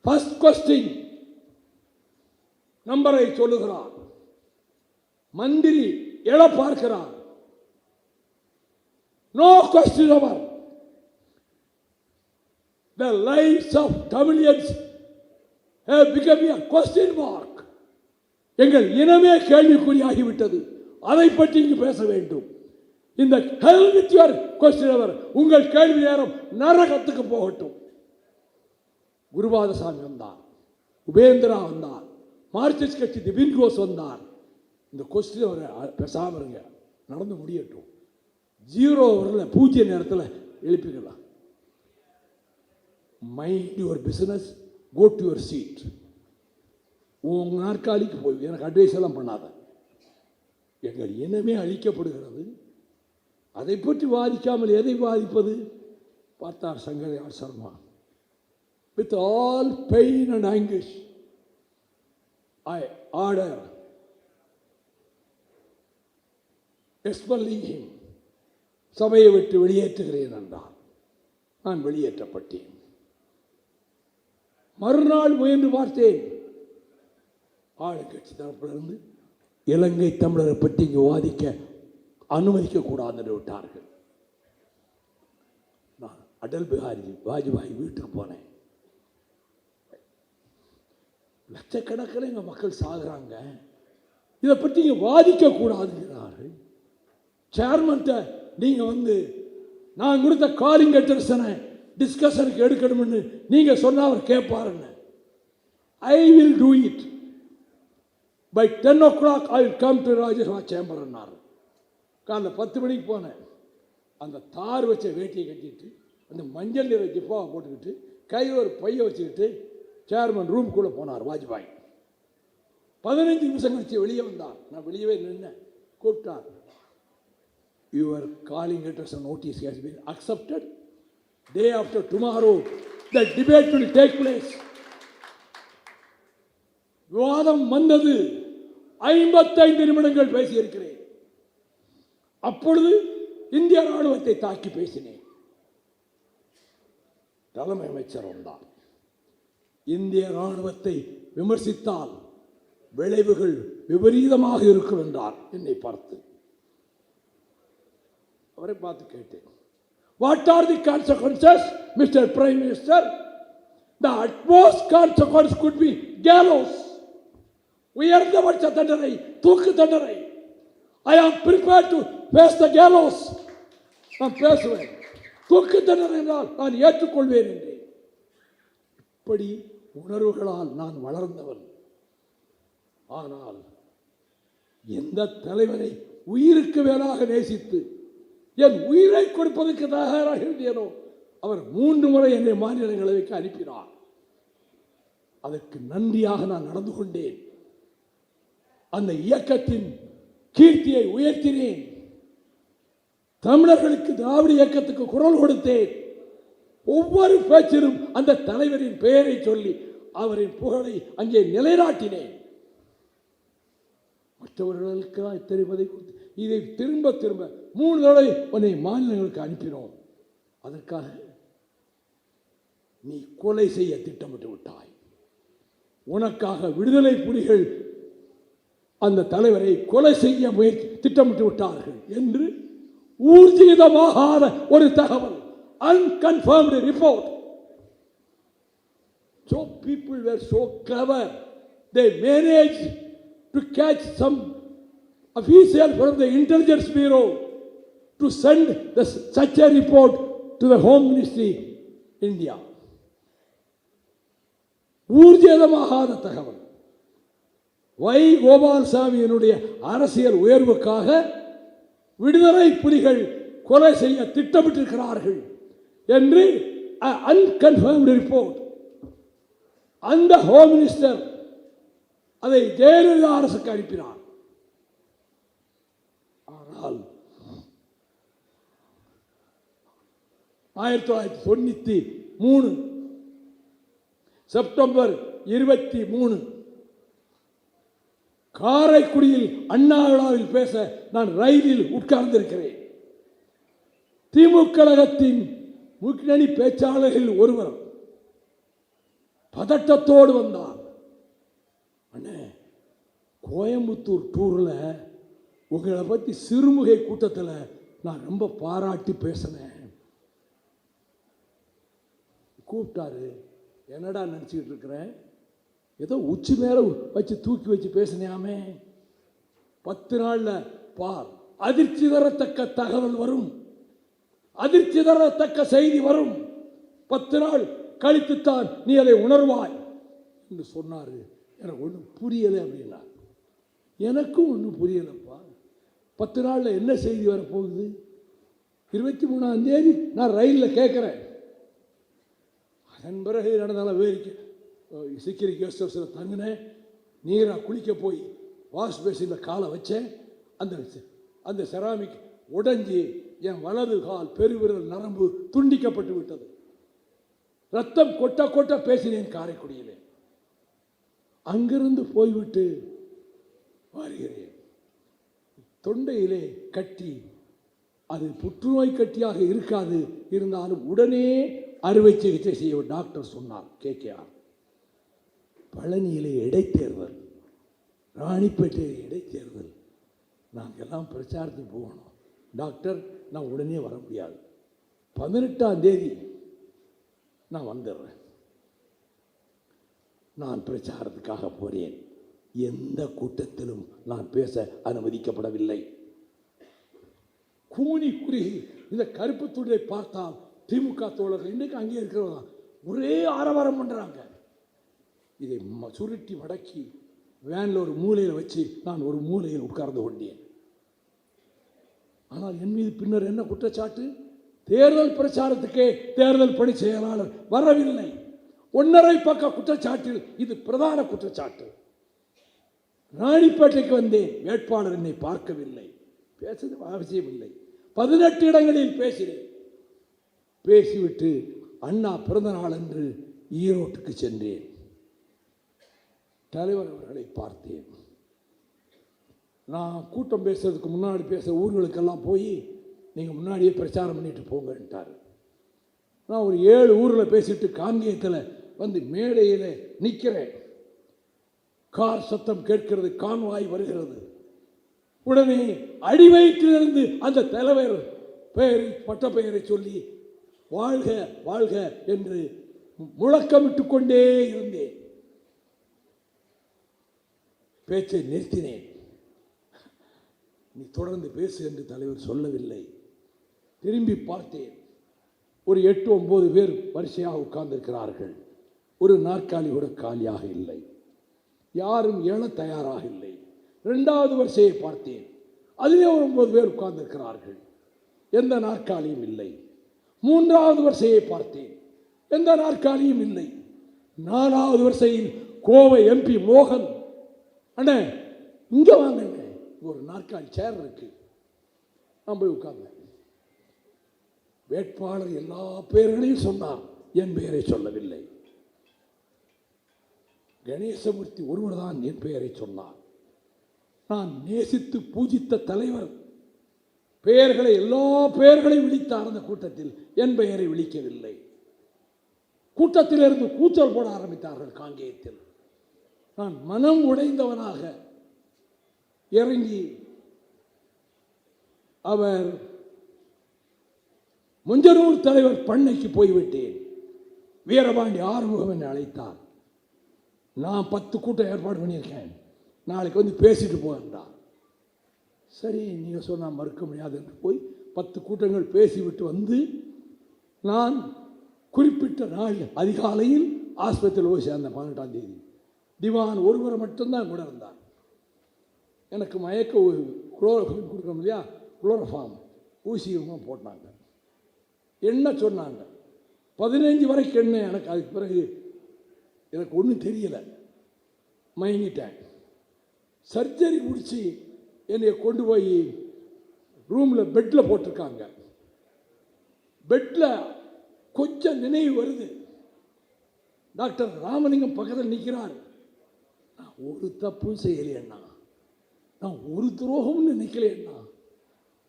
ஃபர்ஸ்ட் கொஸ்டின் நம்பரை சொல்லுகிறார். மந்திரி எழ பார்க்கிறார். நோ கொஸ்டின் அவர். The lives of Tamilians have become a question mark. எங்கள் இனமே கேள்விக்குறியாகிவிட்டது. அதை பற்றி இங்கு பேச வேண்டும். இந்த hell with your question hour. உங்கள் கேள்வி நேரம் நரகத்துக்கு போகட்டும். குருபாதசாமி வந்தார், உபேந்திரா வந்தார், மார்க்சிஸ்ட் கட்சி திபின் கோஸ் வந்தார். இந்த கொஸ்டின் அவர் பேசாம இருங்க, நடந்து முடியட்டும். 0 ஓவரில் 0 நேரத்தில் எழுப்பிக்கலாம். Mind your business, go to your seat. உங்க நாற்காலிக்கு போய் எனக்கு அட்வைஸ் எல்லாம் பண்ணாத. எங்கள் இனமே அழிக்கப்படுகிறது, அதை பற்றி வாதிக்காமல் எதை வாதிப்பது? பார்த்தார் Shankar Dayal Sharma. With all pain and anguish, I order expelling him. சபையை விட்டு வெளியேற்றுகிறேன் என்றார். நான் வெளியேற்றப்பட்டேன். மறுநாள் முயன்று பார்த்தேன். ஆளுங்கட்சி தரப்பிலிருந்து இலங்கை தமிழரை பற்றி இங்கு வாதிக்க அனுமதிக்க கூடாது என்று விட்டார்கள். நான் அடல் பிஹாரி வாஜ்பாய் வீட்டுக்கு போனேன். லட்சக்கணக்கில் எங்கள் மக்கள் சாகுறாங்க, இதை பற்றி இங்கே வாதிக்க கூடாதுங்கிறார்கள். சேர்மன்ட்ட நீங்கள் நான் கொடுத்த காலிங் லெட்டர்ஸனை டிஸ்கஷனுக்கு எடுக்கணும்னு நீங்கள் சொன்னால் அவர் கேட்பாருன்னு. I will do it by 10 o'clock. I will come to Rajya Sabha chamber என்னார். காலைல 10 மணிக்கு போனேன். அந்த தார் வச்ச வேட்டியை கட்டிட்டு, அந்த மஞ்சள் நிற ஜிப்பாவை போட்டுக்கிட்டு, கையில் ஒரு பையை வச்சுக்கிட்டு சேர்மன் ரூம்குள்ளே போனார் வாஜ்பாய். 15 நிமிஷம் கழிச்சு வெளியே வந்தார். நான் வெளியவே நின்னேன். கூப்பிட்டார். Your calling letters and notice has been accepted. Day after tomorrow, the debate will take place. விவாதம் வந்தது. 55 நிமிடங்கள் பேசியிருக்கிறேன். அப்பொழுது இந்திய ராணுவத்தை தாக்கி பேசினேன். தலைமை அமைச்சர் வந்தார். இந்திய ராணுவத்தை விமர்சித்தால் விளைவுகள் விபரீதமாக இருக்கும் என்றார். என்னை பார்த்து அவரை பார்த்து கேட்டேன். What are the consequences mister prime minister? The utmost consequence could be gallows. உயர்ந்தபட்ச தண்டனை, தூக்கு தண்டனை. I am prepared to face the gallows. நான் பேசுவேன். தூக்கு தண்டனை என்றால் நான் ஏற்றுக்கொள்வேன் என்றேன். இப்படி உணர்வுகளால் நான் வளர்ந்தவன். ஆனால் எந்த தலைவரை உயிருக்கு மேலாக நேசித்து என் உயிரை கொடுப்பதற்கு தயாராக இருந்தேனோ அவர் 3 முறை என்னை மாநிலங்களவைக்கு அனுப்பினார். அதற்கு நன்றியாக நான் நடந்து கொண்டேன். அந்த இயக்கத்தின் கீர்த்தியை உயர்த்தினேன். தமிழர்களுக்கு திராவிட இயக்கத்துக்கு குரல் கொடுத்தேன். ஒவ்வொரு பேச்சிலும் அந்த தலைவரின் பெயரை சொல்லி அவரின் புகழை அங்கே நிலைநாட்டினேன். மற்றவர்களுக்கு தெரிவதை இதை திரும்ப 3 தடவை உன்னை மாநிலங்களுக்கு அனுப்பினோம். அதற்காக நீ கொலை செய்ய திட்டமிட்டு விட்டாய். உனக்காக விடுதலை புலிகள் அந்த தலைவரை கொலை செய்ய திட்டமிட்டு விட்டார்கள் என்று ஊர்ஜிதமாகாத ஒரு தகவல், unconfirmed report. So people were so clever, they managed to catch some official from the intelligence bureau to send such a report to the Home Ministry, India. ஊர்ஜிதமாகாத தகவல். வை கோபால்சாமியினுடைய அரசியல் உயர்வுக்காக விடுதலை புலிகள் கொலை செய்ய திட்டமிட்டிருக்கிறார்கள் என்று அன்கன்ஃபர்ம்டு ரிப்போர்ட். அந்த ஹோம் மினிஸ்டர் அதை ஜெயலலிதா அரசுக்கு அனுப்பினார். ஆனால் 1993 செப்டம்பர் 23 காரைக்குடியில் அண்ணா விழாவில் பேச நான் ரயிலில் உட்கார்ந்திருக்கிறேன். திமுக கழகத்தின் முன்னணி பேச்சாளர்கள் ஒருவர் பதட்டத்தோடு வந்தார். அண்ணே, கோயம்புத்தூர் டூரில் உங்களை பற்றி சிறுமுகை கூட்டத்தில் நான் ரொம்ப பாராட்டி பேசினேன். கூப்பிட்டாரு. என்னடா நினச்சிக்கிட்டு இருக்கிறேன்? ஏதோ உச்சி மேலே வச்சு தூக்கி வச்சு பேசினியாமே. 10 நாளில் பார், அதிர்ச்சி தரத்தக்க தகவல் வரும், அதிர்ச்சி தரத்தக்க செய்தி வரும். 10 நாள் கழித்துத்தான் நீ அதை உணர்வாய் என்று சொன்னார். எனக்கு ஒன்றும் புரியலை அப்படின்னா. எனக்கும் ஒன்றும் புரியலைப்பா. 10 நாளில் என்ன செய்தி வரப்போகுது? 23ஆம் தேதி நான் ரயிலில் கேட்குறேன். அதன் பிறகு நடந்தாலும் வேடிக்கை சிக்கிரி கெஸ்ட் ஹவுஸில் தங்கினேன். நீராக குளிக்க போய் வாஷ் பேசினில் காலை வச்சேன். அந்த செராமிக் உடைஞ்சி என் வலது கால் பெருவிரல் நரம்பு துண்டிக்கப்பட்டு விட்டது. ரத்தம் கொட்ட கொட்ட பேசினேன் காரைக்குடியிலே. அங்கிருந்து போய்விட்டு வருகிறேன். தொண்டையிலே கட்டி, அது புற்றுநோய் கட்டியாக இருக்காது, இருந்தாலும் உடனே அறுவை சிகிச்சை செய்ய டாக்டர் சொன்னார். கேகேஆர். பழனியிலே இடைத்தேர்தல், ராணிப்பேட்டையில் இடைத்தேர்தல், நாங்கள் எல்லாம் பிரச்சாரத்துக்கு போகணும். டாக்டர், நான் உடனே வர முடியாது, 18ஆம் தேதி நான் வந்துடுறேன், நான் பிரச்சாரத்துக்காக போறேன். எந்த கூட்டத்திலும் நான் பேச அனுமதிக்கப்படவில்லை. கூனி குறுகி இந்த கருப்பு துண்டை பார்த்தால் திமுக தோழர்கள் இன்றைக்கு அங்கே இருக்கிறதா ஒரே ஆரவாரம் பண்றாங்க. இதை சுருட்டி மடக்கி வேனில் ஒரு மூலையில் வச்சு நான் ஒரு மூலையில் உட்கார்ந்து கொண்டேன். ஆனால் என் மீது பின்னர் என்ன குற்றச்சாட்டு? தேர்தல் பிரச்சாரத்துக்கே தேர்தல் பணி செயலாளர் வரவில்லை. 1.5 பக்க குற்றச்சாட்டில் இது பிரதான குற்றச்சாட்டு. ராணிப்பேட்டைக்கு வந்தேன், வேட்பாளர் என்னை பார்க்கவில்லை, பேசுவது அவசியமில்லை. 18 இடங்களில் பேசினேன். பேசிவிட்டு அண்ணா பிறந்த நாள் என்று ஈரோட்டுக்கு சென்றேன். தலைவர் அவர்களை பார்த்தேன். நான் கூட்டம் பேசுறதுக்கு முன்னாடி பேச ஊர்களுக்கெல்லாம் போய் நீங்கள் முன்னாடியே பிரச்சாரம் பண்ணிட்டு போங்கன்ட்டார். நான் ஒரு 7 ஊரில் பேசிட்டு காங்கேயத்தில் வந்து மேடையில் நிற்கிறேன். கார் சத்தம் கேட்கிறது, கான்வாய் வருகிறது. உடனே அடிவயிற்றிலிருந்து அந்த தலைவர் பெயரை, பட்ட பெயரை சொல்லி வாழ்க வாழ்க என்று முழக்கமிட்டு கொண்டே இருந்தேன். பேச்சை நிறுத்தினேன். நீ தொடர்ந்து பேசு என்று தலைவர் சொல்லவில்லை. திரும்பி பார்த்தேன். ஒரு 8-9 பேர் வரிசையாக உட்கார்ந்திருக்கிறார்கள். ஒரு நாற்காலி கூட காலியாக இல்லை. யாரும் எழ தயாராக இல்லை. 2வது வரிசையை பார்த்தேன். அதிலே ஒரு 9 பேர் உட்கார்ந்திருக்கிறார்கள். எந்த நாற்காலியும் இல்லை. 3வது வரிசையை பார்த்தேன். எந்த நாற்காலியும் இல்லை. 4வது வரிசையில் கோவை MP மோகன், அண்ணே இங்க வாங்க, ஒரு நாற்காலி சேர் இருக்கு, நான் போய் உட்கார்ந்தேன். வேட்பாளர் எல்லா பெயர்களையும் சொன்னார், என் பெயரை சொல்லவில்லை. கணேசமூர்த்தி ஒருவர் தான் என் பெயரை சொன்னார். நான் நேசித்து பூஜித்த தலைவர் பெயர்களை, எல்லா பெயர்களையும் விழித்தார். அந்த கூட்டத்தில் என் பெயரை விழிக்கவில்லை. கூட்டத்திலிருந்து கூச்சல் போட ஆரம்பித்தார்கள் காங்கேயத்தில். நான் மனம் உடைந்தவனாக இறங்கி, அவர் முஞ்சனூர் தலைவர் பண்ணைக்கு போய்விட்டேன். வீரபாண்டி ஆறுமுகம் என்னை அழைத்தார். நான் 10 கூட்டம் ஏற்பாடு பண்ணியிருக்கேன், நாளைக்கு வந்து பேசிட்டு போகிறார். சரி, நீங்கள் சொன்னால் மறுக்க முடியாது என்று போய் 10 கூட்டங்கள் பேசிவிட்டு வந்து நான் குறிப்பிட்ட நாள் அதிகாலையில் ஆஸ்பத்திரியில் போய் சேர்ந்தேன். 18ஆம் தேதி. திவான் ஒருவர் மட்டும்தான் கூட இருந்தார். எனக்கு மயக்க குளோரோஃபார்ம் கொடுக்கணும் இல்லையா, குளோரோஃபார்ம் ஊசியமாக போட்டாங்க. என்ன சொன்னாங்க 15 வரைக்கும் என்ன. எனக்கு அதுக்கு பிறகு எனக்கு ஒன்றும் தெரியலை, மயங்கிட்டேன். சர்ஜரி முடித்து என்னை கொண்டு போய் ரூமில் பெட்டில் போட்டிருக்காங்க. பெட்டில் கொஞ்சம் நினைவு வருது. டாக்டர் ராமலிங்கம் பக்கத்தில் நிற்கிறார். நான் ஒரு தப்பும் செய்யலையண்ணா, நான் ஒரு துரோகம்னு நினைக்கலையண்ணா,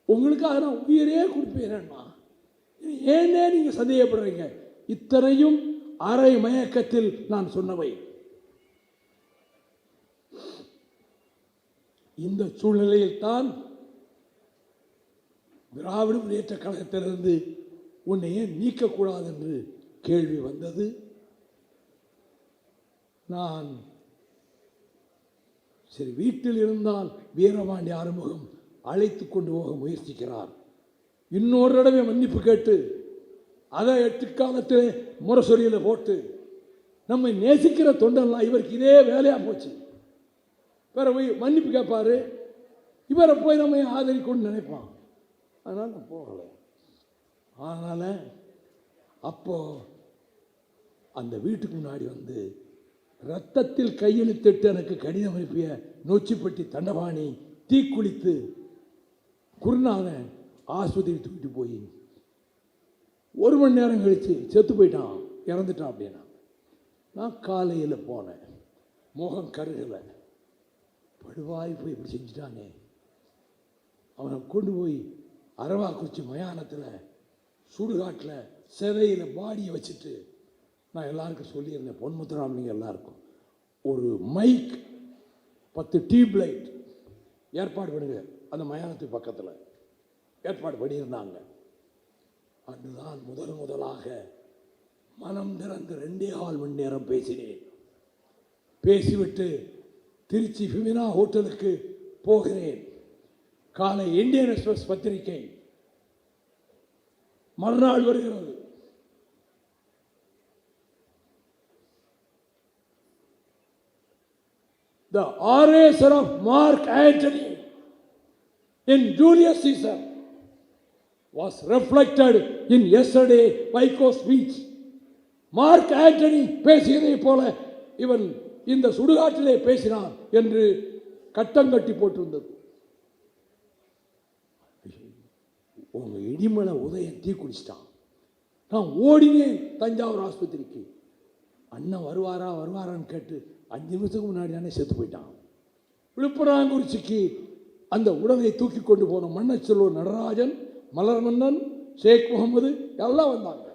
உங்களுக்காக நான் உயிரே கொடுப்பேனண்ணா, ஏன்னே நீங்கள் சந்தேகப்படுறீங்க. இத்தனையும் அரை மயக்கத்தில் நான் சொன்னவை. இந்த சூழ்நிலையில் தான் திராவிட முன்னேற்ற கழகத்திலிருந்து உன்னை ஏன் நீக்கக்கூடாது என்று கேள்வி வந்தது. நான் சரி, வீட்டில் இருந்தால் வீரபாண்டி ஆறுமுகம் அழைத்து கொண்டு போக முயற்சிக்கிறார். இன்னொரு தடவை மன்னிப்பு கேட்டு அதை 8 காலத்திலே முரசொலியில் போட்டு நம்மை நேசிக்கிற தொண்டெல்லாம் இவருக்கு இதே வேலையாக போச்சு. வேற போய் மன்னிப்பு கேட்பாரு, இவரை போய் நம்ம ஆதரிக்கணும்னு நினைப்பான். அதனால் நான் போகலை. அதனால் அப்போ அந்த வீட்டுக்கு முன்னாடி வந்து ரத்தத்தில் கையெழுத்திட்டு எனக்கு கடிதம் அனுப்பிய நொச்சிப்பட்டி தண்டபாணி தீக்குளித்து குருநாதன் ஆஸ்பத்திரி தூக்கிட்டு போய் 1 மணி நேரம் கழித்து செத்து போயிட்டான், இறந்துட்டான் அப்படின்னா. நான் காலையில் போனேன், முகம் கருகலை, படுவாய் போய் இப்படி செஞ்சுட்டானே. அவனை கொண்டு போய் அரவாக்குறிச்சி மயானத்தில் சுடுகாட்டில் சிதையில் பாடியை வச்சுட்டு நான் எல்லாருக்கும் சொல்லியிருந்தேன், பொன்முத்துராமலிங்க எல்லாருக்கும் ஒரு மைக் 10 டியூப் லைட் ஏற்பாடு பண்ணுங்க, அந்த மயானத்துக்கு பக்கத்தில் ஏற்பாடு பண்ணியிருந்தாங்க. அன்றுதான் முதலாக மனம் திறந்து 2.25 மணி நேரம் பேசினேன். பேசிவிட்டு திருச்சி ஃபிமினா ஹோட்டலுக்கு போகிறேன். காலை இந்தியன் எக்ஸ்பிரஸ் பத்திரிகை மறுநாள் வருகிறது. The erasure of Mark Antony in Julius Caesar was reflected in yesterday Vico speech. Mark Antony பேசியதை போல இவன் இந்த சுடுகாட்டிலே பேசினான் என்று கட்டம் கட்டி போட்டிருந்தது. உங்க இடிமலை உதயம் தீ குடிச்சிட்டான். நான் ஓடினேன் தஞ்சாவூர் ஆஸ்பத்திரிக்கு. அண்ணன் வருவாரான்னு கேட்டு 5 நிமிஷத்துக்கு முன்னாடி தானே செத்து போயிட்டான். விழுப்புராங்குறிச்சிக்கு அந்த உடலை தூக்கி கொண்டு போன மன்னச்செல்வன் நடராஜன், மலர்மன்னன், ஷேக் முகமது எல்லாம் வந்தாங்க.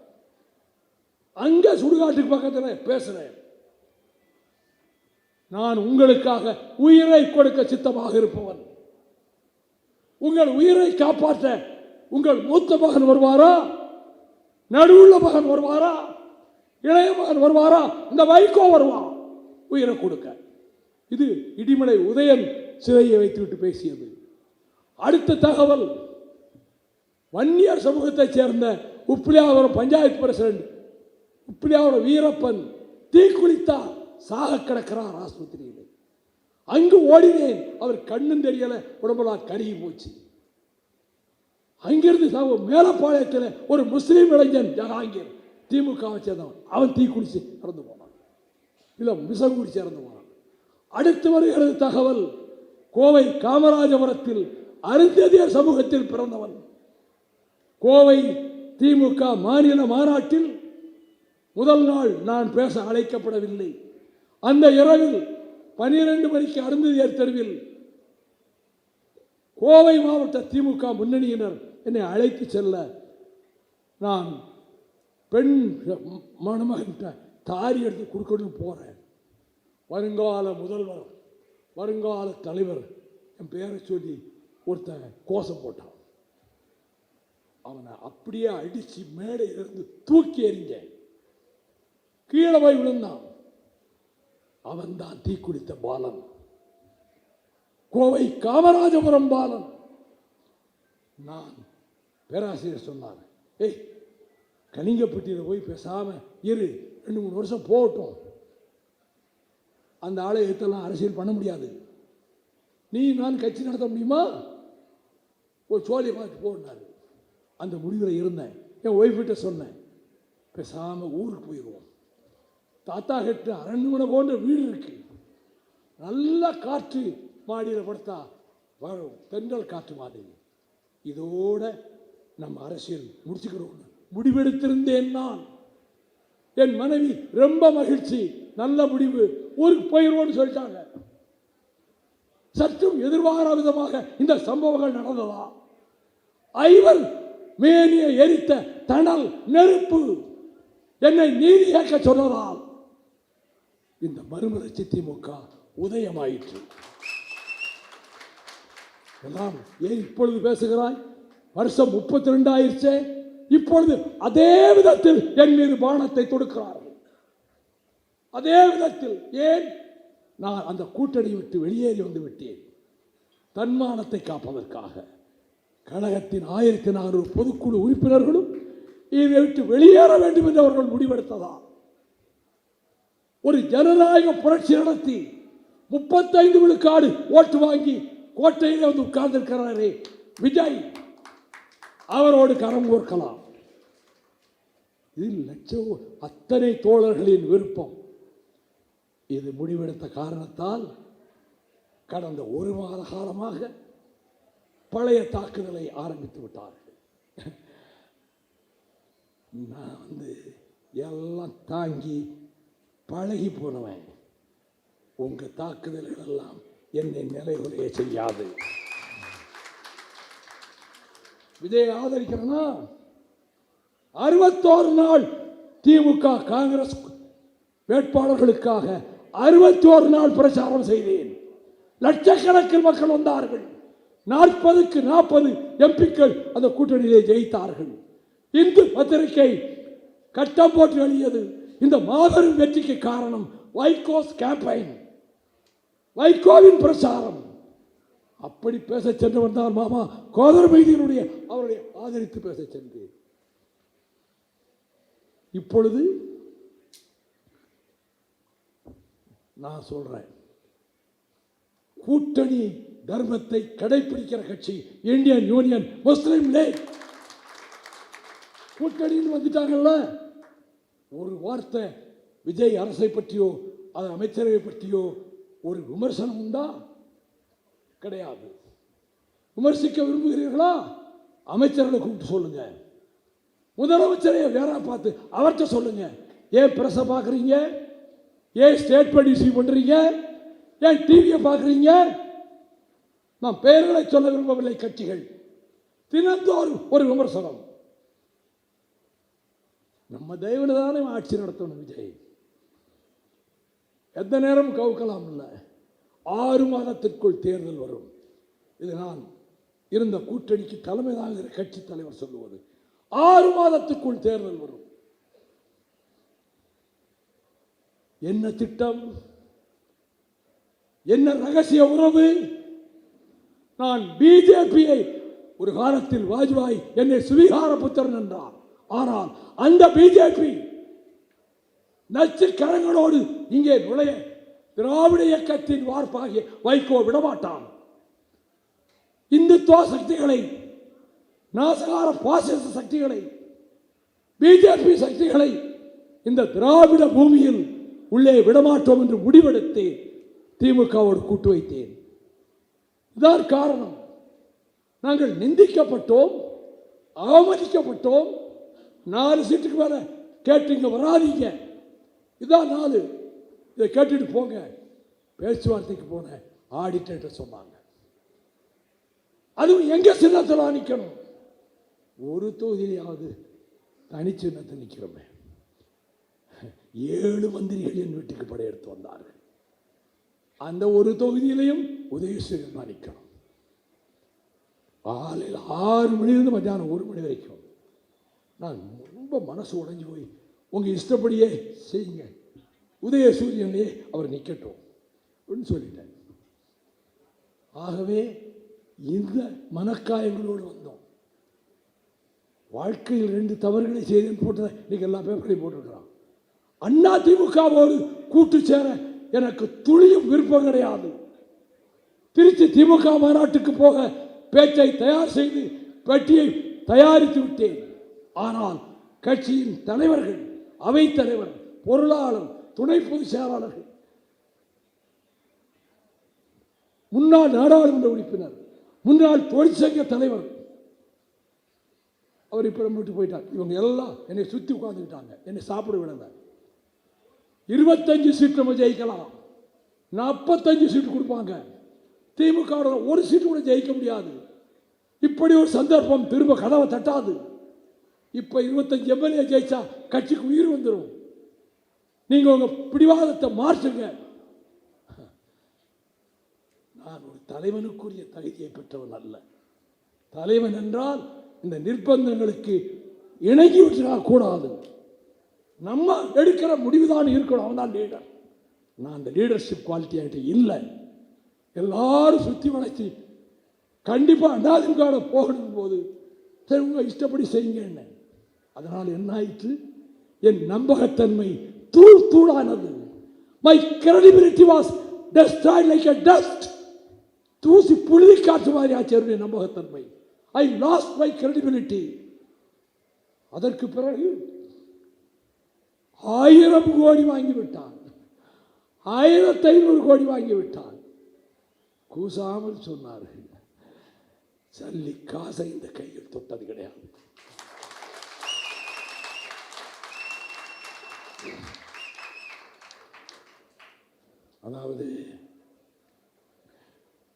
அங்க சுடுகாட்டுக்கு பக்கத்தில் பேசுறேன். நான் உங்களுக்காக உயிரை கொடுக்க சித்தமாக இருப்பவன். உங்கள் உயிரை காப்பாற்ற உங்கள் மூத்த மகன் வருவாரா, நடுவுள்ள மகன் வருவாரா, இளைய மகன் வருவாரா, இந்த வைகோ வருவான் உயிரை கொடுக்க. இது இடிமலை உதயன் சிலையை வைத்துவிட்டு பேசியது. அடுத்த தகவல், வன்னியர் சமூகத்தைச் சேர்ந்த உப்பிலியாவரம் பஞ்சாயத்து பிரசிடண்ட் உப்பிலியாவரம் வீரப்பன் தீக்குளித்தார், சாக கிடக்கிறார் ஆஸ்பத்திரியில். அங்கு ஓடினேன். அவர் கண்ணும் தெரியல, உடம்பெல்லாம் கருகி போச்சு. அங்கிருந்து மேலப்பாளையத்தில் ஒரு முஸ்லீம் இளைஞன் ஜஹாங்கீர், திமுகவை சேர்ந்தவன், அவன் தீக்குளிச்சு இறந்து போனான். இல்லை, விஷம் குடிச்சு இறந்து போனான். அடுத்து வருகிறது தகவல், கோவை காமராஜபுரத்தில் அருந்ததியர் சமூகத்தில் பிறந்தவன். கோவை திமுக மாநில மாநாட்டில் முதல் நாள் நான் பேச அழைக்கப்படவில்லை. அந்த இரவில் 12 மணிக்கு அருந்ததியர் தெருவில் கோவை மாவட்ட திமுக முன்னணியினர் என்னை அழைத்து செல்ல, நான் பெண் மணமகன்கிட்ட தாரி எடுத்து கொடுக்கணும்னு போகிறேன். வருங்கால முதல்வர், வருங்கால தலைவர் என் பெயரை சொல்லி ஒருத்தன் கோஷம் போட்டான். அவனை அப்படியே அடித்து மேடையிலிருந்து தூக்கி எறிஞ்சேன். கீழே போய் விழுந்தான். அவன் தான் தீக்குளித்த பாலன், கோவை காமராஜபுரம் பாலன். நான் பேராசிரியர் சொன்னார், ஏய் கலிங்கப்பட்டியில் போய் பேசாம இரு, 2-3 வருஷம் போகட்டும், அந்த ஆலயத்தெல்லாம் அரசியல் பண்ண முடியாது, நீ நான் கட்சி நடத்த முடியுமா, ஒரு சோழியை பார்த்து போனாரு. அந்த முடிவில் இருந்தேன். என் ஒய்ஃபிட்ட சொன்னேன், பேசாம ஊருக்கு போயிடுவோம், தாத்தா கிட்ட அரண்மனை போன்ற வீடு இருக்கு, நல்லா காற்று மாடியில் படுத்தா வரும், தென்றல் காற்று மாதிரி, இதோட நம்ம அரசியல் முடிச்சுக்கிறோம் முடிவெடுத்திருந்தேன். நான், என் மனைவி ரொம்ப மகிழ்ச்சி, நல்ல முடிவு, ஊருக்கு போயிடுவோன்னு சொல்லிட்டாங்க. சற்றும் எதிர்பாராத விதமாக இந்த சம்பவங்கள் நடந்ததா? ஐவர் மேனியை எரித்த தணல் நெருப்பு என்னை நீதி கேட்க சொன்னதால் இந்த மறுமலர்ச்சி திமுக உதயமாயிற்று. எல்லாம் ஏன் இப்பொழுது பேசுகிறாய்? வருஷம் 32 ஆயிடுச்சே. இப்பொழுது அதே விதத்தில் என் மீது பானத்தை தொடுக்கிறார்கள். அதே விதத்தில். ஏன்? நான் அந்த கூட்டணி விட்டு வெளியேறி வந்து விட்டேன். தன்மானத்தை காப்பதற்காக கழகத்தின் 1400 பொதுக்குழு உறுப்பினர்களும் இதை விட்டு வெளியேற வேண்டும் என்று அவர்கள் முடிவெடுத்ததா? ஒரு ஜனநாயக புரட்சி நடத்தி 35 விழுக்காடு ஓட்டு வாங்கி கோட்டையிலே வந்து உட்கார்ந்திருக்கிறாரே விஜய், அவரோடு கரம் கோர்க்கலாம். இதில் லட்சம் அத்தனை தோழர்களின் விருப்பம். இது முடிவெடுத்த காரணத்தால் கடந்த 1 மாத காலமாக பழைய தாக்குதலை ஆரம்பித்து விட்டார்கள். நான் எல்லாம் தாங்கி பழகி போனவன். உங்க தாக்குதல்கள் எல்லாம் என்னை நிலைகுலைய செய்யாது. விஜயை ஆதரிக்கிறேன்னா 61 நாள் திமுக காங்கிரஸ் வேட்பாளர்களுக்காக 61 நாள் பிரச்சாரம் செய்தேன். லட்சக்கணக்கில் மக்கள் வந்தார்கள். 40க்கு 40 எம்பிக்கள் அந்த கூட்டணியிலே ஜெயித்தார்கள். இந்து பத்திரிகை கட்டம் போட்டு எழுதியது. இந்த மாபெரும் வெற்றிக்கு காரணம் வைகோஸ் கேம்பெயின், வைகோவின் பிரச்சாரம். அப்படி பேச சென்று வந்தார் மாமா கோதர் மைதீனுடைய அவருடைய ஆதரித்து பேச சென்றேன். இப்பொழுது நான் சொல்றேன், கூட்டணி தர்மத்தை கடைபிடிக்கிற கட்சி இந்தியன் யூனியன் முஸ்லிம் லீக். கூட்டணின்னு வந்துட்டாங்கல்ல, ஒரு வார்த்தை விஜய் அரசை பற்றியோ அது அமைச்சரவை பற்றியோ ஒரு விமர்சனம் உண்டா? கிடையாது. விமர்சிக்க விரும்புகிறீர்களா? அமைச்சர்களை கூப்பிட்டு சொல்லுங்க. முதலமைச்சரை வேற பார்த்து அவர்கிட்ட சொல்லுங்க. ஏன் பிரஸை பார்க்குறீங்க? ஏன் ஸ்டேட்மெண்ட் இஷ்யூ பண்றீங்க? ஏன் டிவியை பார்க்குறீங்க? நான் பெயர்களை சொல்ல விரும்பவில்லை. கட்சிகள் தினந்தோறும் ஒரு விமர்சனம். நம்ம தயவுல தானே ஆட்சி நடத்தணும். விஜய் எந்த நேரம் கவுக்கலாம் இல்லை. 6 மாதத்திற்குள் தேர்தல் வரும். இது நான் இருந்த கூட்டணிக்கு தலைமை தாங்குகிற கட்சி தலைவர் சொல்லுவது. 6 மாதத்துக்குள் தேர்தல் வரும். என்ன திட்டம்? என்ன ரகசிய உறவு? நான் பிஜேபியை ஒரு காலத்தில் வாஜ்பாய் என்னை சுவீகார புத்திரன் என்றார். ஆனால் அந்த பிஜேபி நச்சு கரங்களோடு இங்கே நுழைய திராவிட இயக்கத்தின் வார்ப்பாகிய வைகோ விடமாட்டான். இந்துத்துவ சக்திகளை, நாசகார பாசிச சக்திகளை, பிஜேபி சக்திகளை இந்த திராவிட பூமியில் உள்ளே விடமாட்டோம் என்று முடிவெடுத்து திமுகவோடு கூட்டு வைத்தேன். இதான் காரணம். நாங்கள் நிந்திக்கப்பட்டோம், அவமதிக்கப்பட்டோம். 4 சீட்டுக்கு மேல கேட்டுங்க வராதீங்க. இதான் 4. இதை கேட்டுட்டு போங்க. பேச்சுவார்த்தைக்கு போன ஆடிட்டர் சொன்னாங்க. அதுவும் எங்க சின்னத்தில் நிற்கணும். ஒரு தொகுதியிலாவது தனி சின்னத்தில் நிற்கிறோமே. 7 மந்திரிகள் என் வீட்டுக்கு படையெடுத்து வந்தார்கள். அந்த ஒரு தொகுதியிலையும் உதயசூரியன் தான் நிற்கணும். காலையில் 6 மணிலிருந்து மத்தியானம் 1 மணி வரைக்கும். நான் ரொம்ப மனசு உடைஞ்சு போய், உங்க இஷ்டப்படியே செய்யுங்க, உதயசூரியனே அவர் நிற்கட்டும் அப்படின்னு சொல்லிட்டேன். ஆகவே இந்த மனக்காயங்களோடு வந்தோம். வாழ்க்கையில் 2 தவறுகளை செய்தேன் போட்டதை இன்னைக்கு எல்லா பேப்பரையும் போட்டுருக்கிறான். அண்ணா திமுகவோடு கூட்டு சேர எனக்கு துளியும் விருப்பம் கிடையாது. திருச்சி திமுக மாநாட்டுக்கு போக பேச்சை தயார் செய்து பெட்டியை தயாரித்து விட்டேன். ஆனால் கட்சியின் தலைவர்கள், அவை தலைவர், பொருளாளர், துணை பொதுச் செயலாளர்கள், முன்னாள் நாடாளுமன்ற உறுப்பினர், முன்னாள் தொழிற்சங்க தலைவர், அவர் இப்ப விட்டு போயிட்டார். இவங்க எல்லாம் என்னை சுத்தி உட்கார்ந்துக்கிட்டாங்க. என்னை சாப்பிட விடல. 25 சீட்டு நம்ம ஜெயிக்கலாம், 45 சீட்டு கொடுப்பாங்க. திமுக ஒரு சீட்டு கூட ஜெயிக்க முடியாது. இப்படி ஒரு சந்தர்ப்பம் திரும்ப கதவை தட்டாது. இப்ப 25 எம்எல்ஏ ஜெயிச்சா கட்சிக்கு உயிர் வந்துடும். நீங்க உங்க பிடிவாதத்தை மாற்றுங்க. நான் ஒரு தலைவனுக்குரிய தகுதியை பெற்றவன் அல்ல. தலைவன் என்றால் இந்த நிர்பந்தங்களுக்கு இணங்கி விட்டுறால் கூடாது. நம்ம எடுக்கிற முடிவுதான் இருக்கணும். அவன் தான் லீடர். நான் அந்த லீடர்ஷிப் குவாலிட்டி ஆகிட்டு இல்லை. எல்லாரும் சுத்தி வளைச்சி கண்டிப்பா அதிமுக போகணும் போது சரி உங்க இஷ்டப்படி செய்யுங்க என்ன. அதனால் என்ன ஆயிற்று? என் நம்பகத்தன்மை தூள் தூளானது. My credibility was destroyed like a dust. தூசி புழுதி காற்று மாதிரி ஆச்சு நம்பகத்தன்மை. I lost my credibility. அதற்கு பிறகு 1000 கோடி வாங்கிவிட்டான், 1500 கோடி வாங்கிவிட்டான். கூசாமல் சொன்னார்கள், சல்லி காசை இந்த கையில் தொட்டது கிடையாது. அதாவது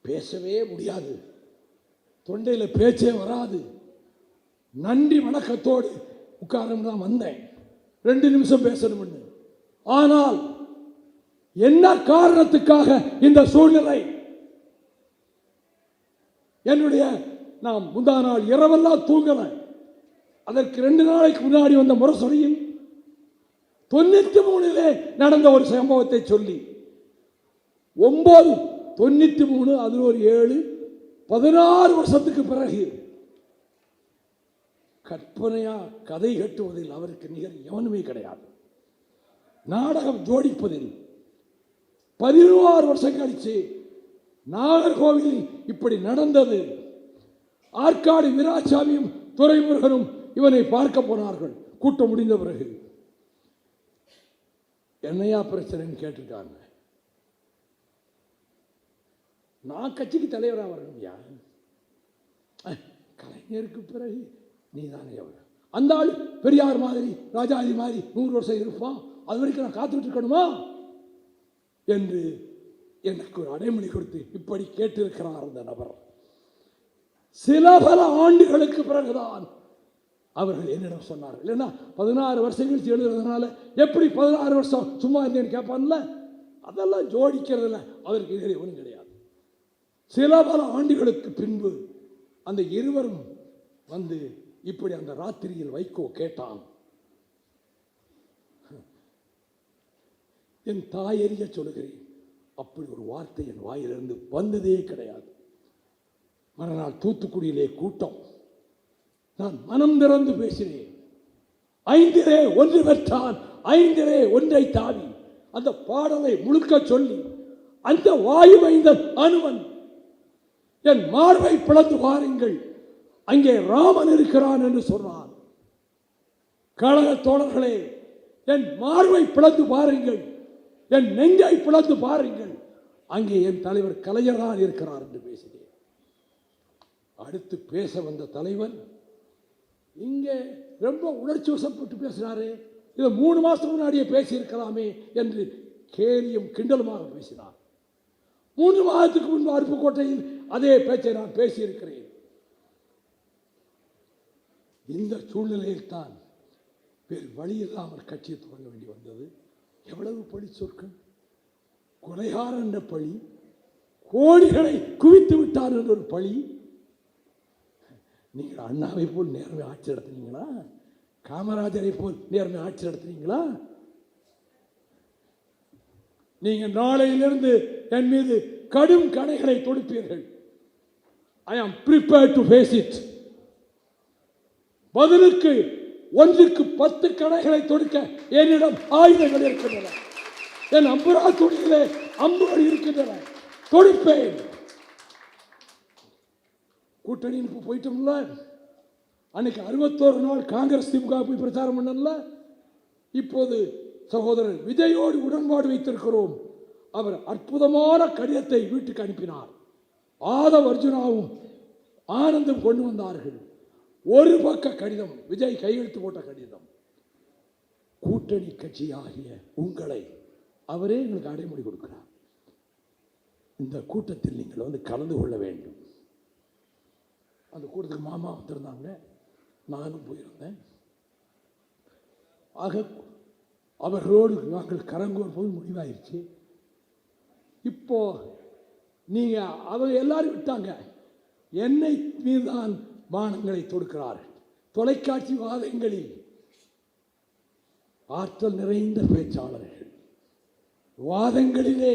பேசவே முடியாது, தொண்டையில் பேச்சே வராது. நன்றி வணக்கத்தோடு உட்காரம் தான் வந்தேன். 2 நிமிஷம் பேசணும்னு. ஆனால் என்ன காரணத்துக்காக இந்த சூழ்நிலை? என்னுடைய நாம் முந்தா நாள் இரவெல்லாம் தூங்கல. அதற்கு 2 நாளைக்கு முன்னாடி வந்த முரசொலியில் 93 நடந்த ஒரு சம்பவத்தை சொல்லி 9 93 அதில் ஒரு 7 16 வருஷத்துக்கு பிறகு கற்பனையா கதை கட்டுவதில் அவருக்கு நிகர் எவனுமே கிடையாது. நாடகம் ஜோடிப்பதில் 16 வருஷம் கழிச்சு நாகர்கோவில் இப்படி நடந்தது. ஆற்காடு வீராசாமியும் துரைமுருகனும் இவனை பார்க்க போனார்கள். கூட்டம் முடிந்த பிறகு என்னையா பிரச்சனைன்னு கேட்டுட்டாங்க. நான் கட்சிக்கு தலைவராக வரணும்யா, கலைஞருக்கு பிறகு நீ தானே அவர். அந்த ஆள் பெரியார் மாதிரி ராஜாஜி மாதிரி 100 வருஷம் இருப்பான், அது வரைக்கும் நான் காத்துக்கிட்டு இருக்கணுமா என்று எனக்கு ஒரு அடைமொழி கொடுத்து இப்படி கேட்டிருக்கிறார் அந்த நபர். சில பல ஆண்டுகளுக்கு பிறகுதான் அவர்கள் என்னிடம் சொன்னார்கள். இல்லைன்னா 16 வருஷம் கழிச்சு எழுதுறதுனால எப்படி 16 வருஷம் சும்மா இருந்தேன்னு கேட்பான்ல, அதெல்லாம் ஜோடிக்கிறதுல அவருக்கு எதிரே ஒன்றும் கிடையாது. சில பல ஆண்டுகளுக்கு பின்பு அந்த இருவரும் வந்து இப்படி அந்த ராத்திரியில் வைகோ கேட்டான். என் தாயறிய சொல்லுகிறேன், அப்படி ஒரு வார்த்தை என் வாயிலிருந்து வந்ததே கிடையாது. மறுநாள் தூத்துக்குடியிலே கூட்டம். நான் மனம் திறந்து பேசினேன். 5 1 பெற்றான், 5 1 தாவி அந்த பாடலை முழுக்க சொல்லி அந்த வாயுமைந்தன் அனுமன் என் மார்பை பிளந்து பாருங்கள், அங்கே ராமன் இருக்கிறான் என்று சொன்னான். கழக தோழர்களே, என் மார்பை பிளந்து பாருங்கள், என் நெஞ்சை பிளந்து பாருங்கள், அங்கே என் தலைவர் கலைஞர் தான் இருக்கிறார் என்று பேசினேன். அடுத்து பேச வந்த தலைவர் இங்கே ரொம்ப உணர்ச்சி வசப்பட்டு பேசினாரே, இதை 3 மாசத்துக்கு முன்னாடியே பேசியிருக்கலாமே என்று கேலியும் கிண்டலுமாக பேசினார். 3 மாதத்துக்கு முன்பு அருப்புக்கோட்டையில் அதே பேச்சை நான் பேசியிருக்கிறேன். இந்த சூழ்நிலையில் தான் வேறு வழி இல்லாமல் கட்சியை தொடங்க வேண்டி வந்தது. எவ்வளவு பழி சொற்கள்! கொலைகாரன் என்ற பழி, கோடிகளை குவித்து விட்டார் என்ற ஒரு பழி. நீங்கள் அண்ணாவை போல் நேர்மை ஆட்சி நடத்தினீங்களா? காமராஜரை போல் நேர்மை ஆட்சி நடத்தினீங்களா? நீங்கள் நாளையிலிருந்து என் மீது கடும் கணைகளை தொடுப்பீர்கள். I am prepared to face it. பதிலுக்கு 1க்கு 10 கணைகளை தொடுக்க என்னிடம் ஆயுதங்கள் இருக்கின்றன. என் அம்புரா துணியிலே அம்புகள் இருக்கின்றன, தொடுப்பேன். கூட்டணி போயிட்டோம்ல, அன்னைக்கு 61 நாள் காங்கிரஸ் திமுக போய் பிரச்சாரம் பண்ணல. இப்போது சகோதரர் விஜயோடு உடன்பாடு வைத்திருக்கிறோம். அவர் அற்புதமான கடிதத்தை வீட்டுக்கு அனுப்பினார். ஆதவ் அர்ஜுனாவும் ஆனந்தும் கொண்டு வந்தார்கள். ஒரு பக்க கடிதம், விஜய் கையெழுத்து போட்ட கடிதம். கூட்டணி கட்சி ஆகிய உங்களை அவரே எங்களுக்கு அடைமொழி கொடுக்கிறார். இந்த கூட்டத்தில் நீங்கள் வந்து கலந்து கொள்ள வேண்டும். அந்த கூட்டத்துக்கு மாமா வந்திருந்தாங்க, நானும் போயிருந்தேன். ஆக அவர்களோடு நாங்கள் கரங்கோர் போது முடிவாயிருச்சு. இப்போ நீங்க அவங்க எல்லாரும் விட்டாங்க, என்னை மீதுதான் பானங்களை தொடுக்கிறார்கள். தொலைக்காட்சி வாதங்களில் ஆற்றல் நிறைந்த பேச்சாளர்கள், வாதங்களிலே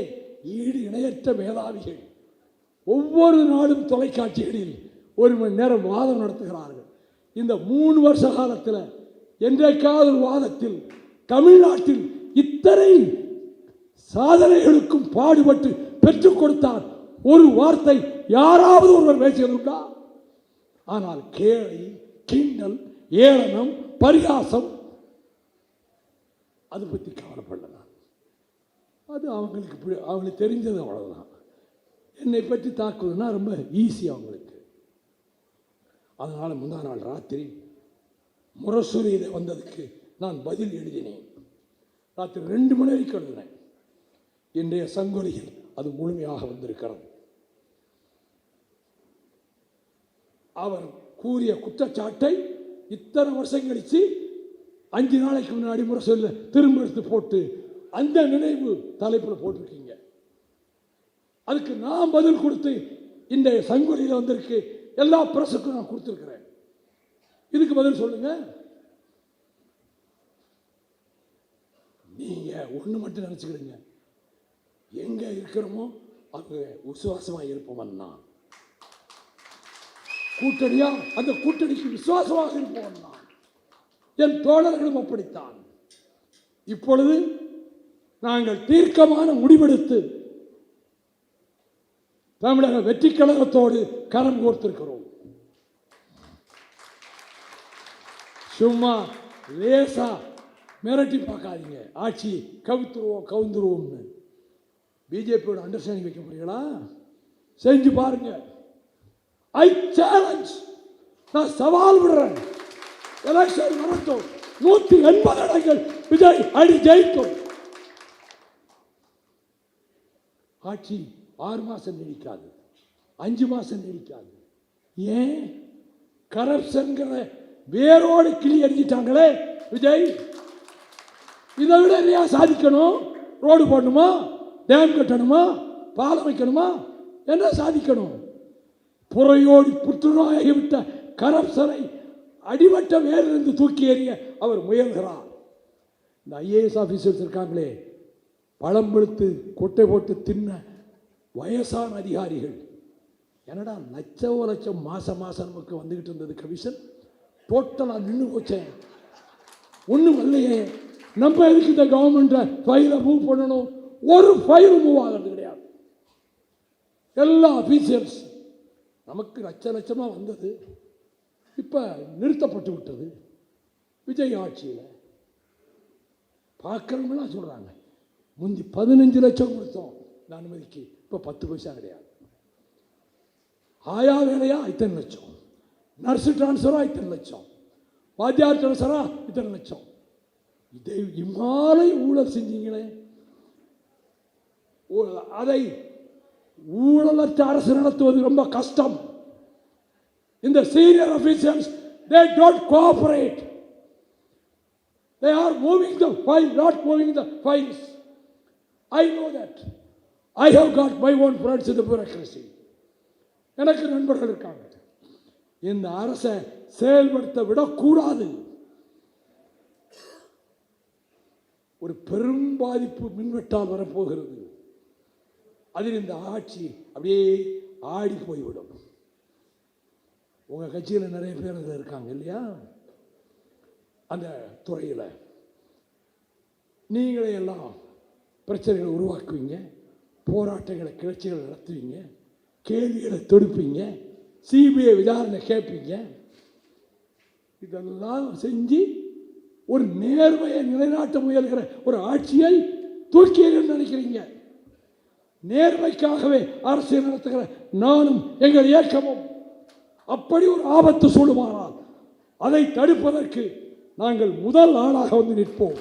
ஈடு இணையற்ற மேதாவிகள் ஒவ்வொரு நாளும் தொலைக்காட்சிகளில் 1 மணி நேரம் வாதம் நடத்துகிறார்கள். இந்த 3 வருஷ காலத்தில் என்றைக்காவது வாதத்தில் தமிழ்நாட்டில் இத்தனை சாதனைகளுக்கும் பாடுபட்டு பெற்றுக் கொடுத்தார் ஒரு வார்த்தை யாராவது ஒருவர் பேசியதுண்டா? ஆனால் கேளை, கிண்டல், ஏளனம், பரிகாசம், அது பற்றி கவலைப்படல. அது அவங்களுக்கு தெரிஞ்சது அவ்வளவுதான். என்னை பற்றி தாக்குவதுன்னா ரொம்ப ஈஸி அவங்களுக்கு. அதனால முந்தா நாள் ராத்திரி முரசொலியில் வந்ததுக்கு நான் பதில் எழுதினேன். ராத்திரி 2 மணி வரைக்கும் எழுதினேன். இன்றைய சங்கொலியில் அது முழுமையாக வந்திருக்கிறது. அவர் கூறிய குற்றச்சாட்டை இத்தனை வருஷம் கழிச்சு 5 நாளைக்கு முன்னாடி முறை சொல்ல திரும்ப எடுத்து போட்டு அந்த நினைவு தலைப்பில் போட்டிருக்கீங்க. அதுக்கு நான் பதில் கொடுத்து இந்த சங்கொலியில் வந்திருக்கு, எல்லா பிரசுக்கும் நான் கொடுத்துருக்கிறேன். இதுக்கு பதில் சொல்லுங்க. நீங்க ஒண்ணு மட்டும் நினைச்சுக்கிடுங்க, எங்க இருக்கிறோமோ அங்க விசுவாசமா இருப்போம்னா, கூட்டணியா அந்த கூட்டணிக்கு விசுவாசமாக இருப்போம்னா, என் தோழர்களும் அப்படித்தான். இப்பொழுது நாங்கள் தீர்க்கமான முடிவெடுத்து தமிழக வெற்றி கழகத்தோடு கரம் கோர்த்திருக்கிறோம். சும்மா லேசா மிரட்டி பார்க்காதீங்க, ஆட்சி கவுந்துருவோம்னு. பிஜேபியோட அண்டர்ஸ்டாண்டிங் வைக்க போறீங்களா? செஞ்சு பாருங்க. ஐ சேலஞ்ச், நான் சவால் விடுறேன். எலெக்ஷன் நடத்தும், 180 இடங்கள் விஜய் அடி ஜெயிக்கும். ஆட்சி 6 மாசம் நீடிக்காது, 5 மாசம் நீடிக்காது. ஏன்? கரப்ஷன்கிற வேரோடு கிளி அடிச்சிட்டாங்களே விஜய். இதை விட நிறையா சாதிக்கணும். ரோடு போடணுமா, டேம் கட்டணுமா, பாலம் வைக்கணுமா, என்ன சாதிக்கணும்? புறையோடி புற்றுநோயாகிவிட்ட கரப்ஷனை அடிமட்ட வேரிலிருந்து தூக்கி எறிய அவர் முயல்கிறார். இந்த ஐஏஎஸ் ஆஃபீஸர்ஸ் இருக்காங்களே, பழம் பழுத்து கொட்டை போட்டு தின்ன வயசான அதிகாரிகள், என்னடா லட்சம் மாசம் நமக்கு வந்துகிட்டு இருந்தது கமிஷன், டோட்டலாக நின்று போச்சேன், ஒன்றும் வரலையே. நம்ம எதுக்கு இந்த கவர்மெண்ட்டை ஃபைலை மூவ் பண்ணணும்? ஒரு ஃபைல் மூவ் ஆகிறது கிடையாது. எல்லா ஆஃபீஸர்ஸ் நமக்கு லட்சமாக வந்தது, இப்போ நிறுத்தப்பட்டு விட்டது விஜய் ஆட்சியில். பார்க்குறவங்களாம் சொல்கிறாங்க, முந்தி 15 லட்சம் கொடுத்தோம் இந்த அனுமதிக்கு, இப்போ 10 பைசா கிடையாது. ஆயா வேலையா இத்தனை லட்சம், நர்ஸு டிரான்ஸ்ஃபரா இத்தனை லட்சம், வாத்தியார் டிரான்ஸ்ஃபரா இத்தனை லட்சம். இதை இம்மாலை ஊழல் செஞ்சீங்களே, அதை ஊழலற்ற அரசு நடத்துவது ரொம்ப கஷ்டம். இந்த senior officers, they don't cooperate. They are moving the file, not moving the files. I know that. I have got my own friends in the bureaucracy. எனக்கு நண்பர்கள் இருக்காங்க. இந்த அரசை செயல்படுத்த விடக்கூடாது. ஒரு பெரும் பாதிப்பு மின்வெட்டால் வரப்போகிறது. அதில் இந்த ஆட்சி அப்படியே ஆடி போய்விடும். உங்க கட்சியில் நிறைய பேர் இருக்காங்க இல்லையா, அந்த துறையில் நீங்களே எல்லாம் பிரச்சனைகளை உருவாக்குவீங்க, போராட்டங்களை கிளர்ச்சிகளை நடத்துவீங்க, கேள்விகளை தொடுப்பீங்க, சிபிஐ விசாரணை கேட்பீங்க. இதெல்லாம் செஞ்சு ஒரு நேர்மையை நிலைநாட்ட முயல்கிற ஒரு ஆட்சியை தூக்கியன்னு நினைக்கிறீங்க. நேர்மைக்காகவே அரசியல் நடத்துகிற நானும் எங்கள் இயக்கமும் அப்படி ஒரு ஆபத்து சூடுமானால் அதை தடுப்பதற்கு நாங்கள் முதல் ஆளாக வந்து நிற்போம்.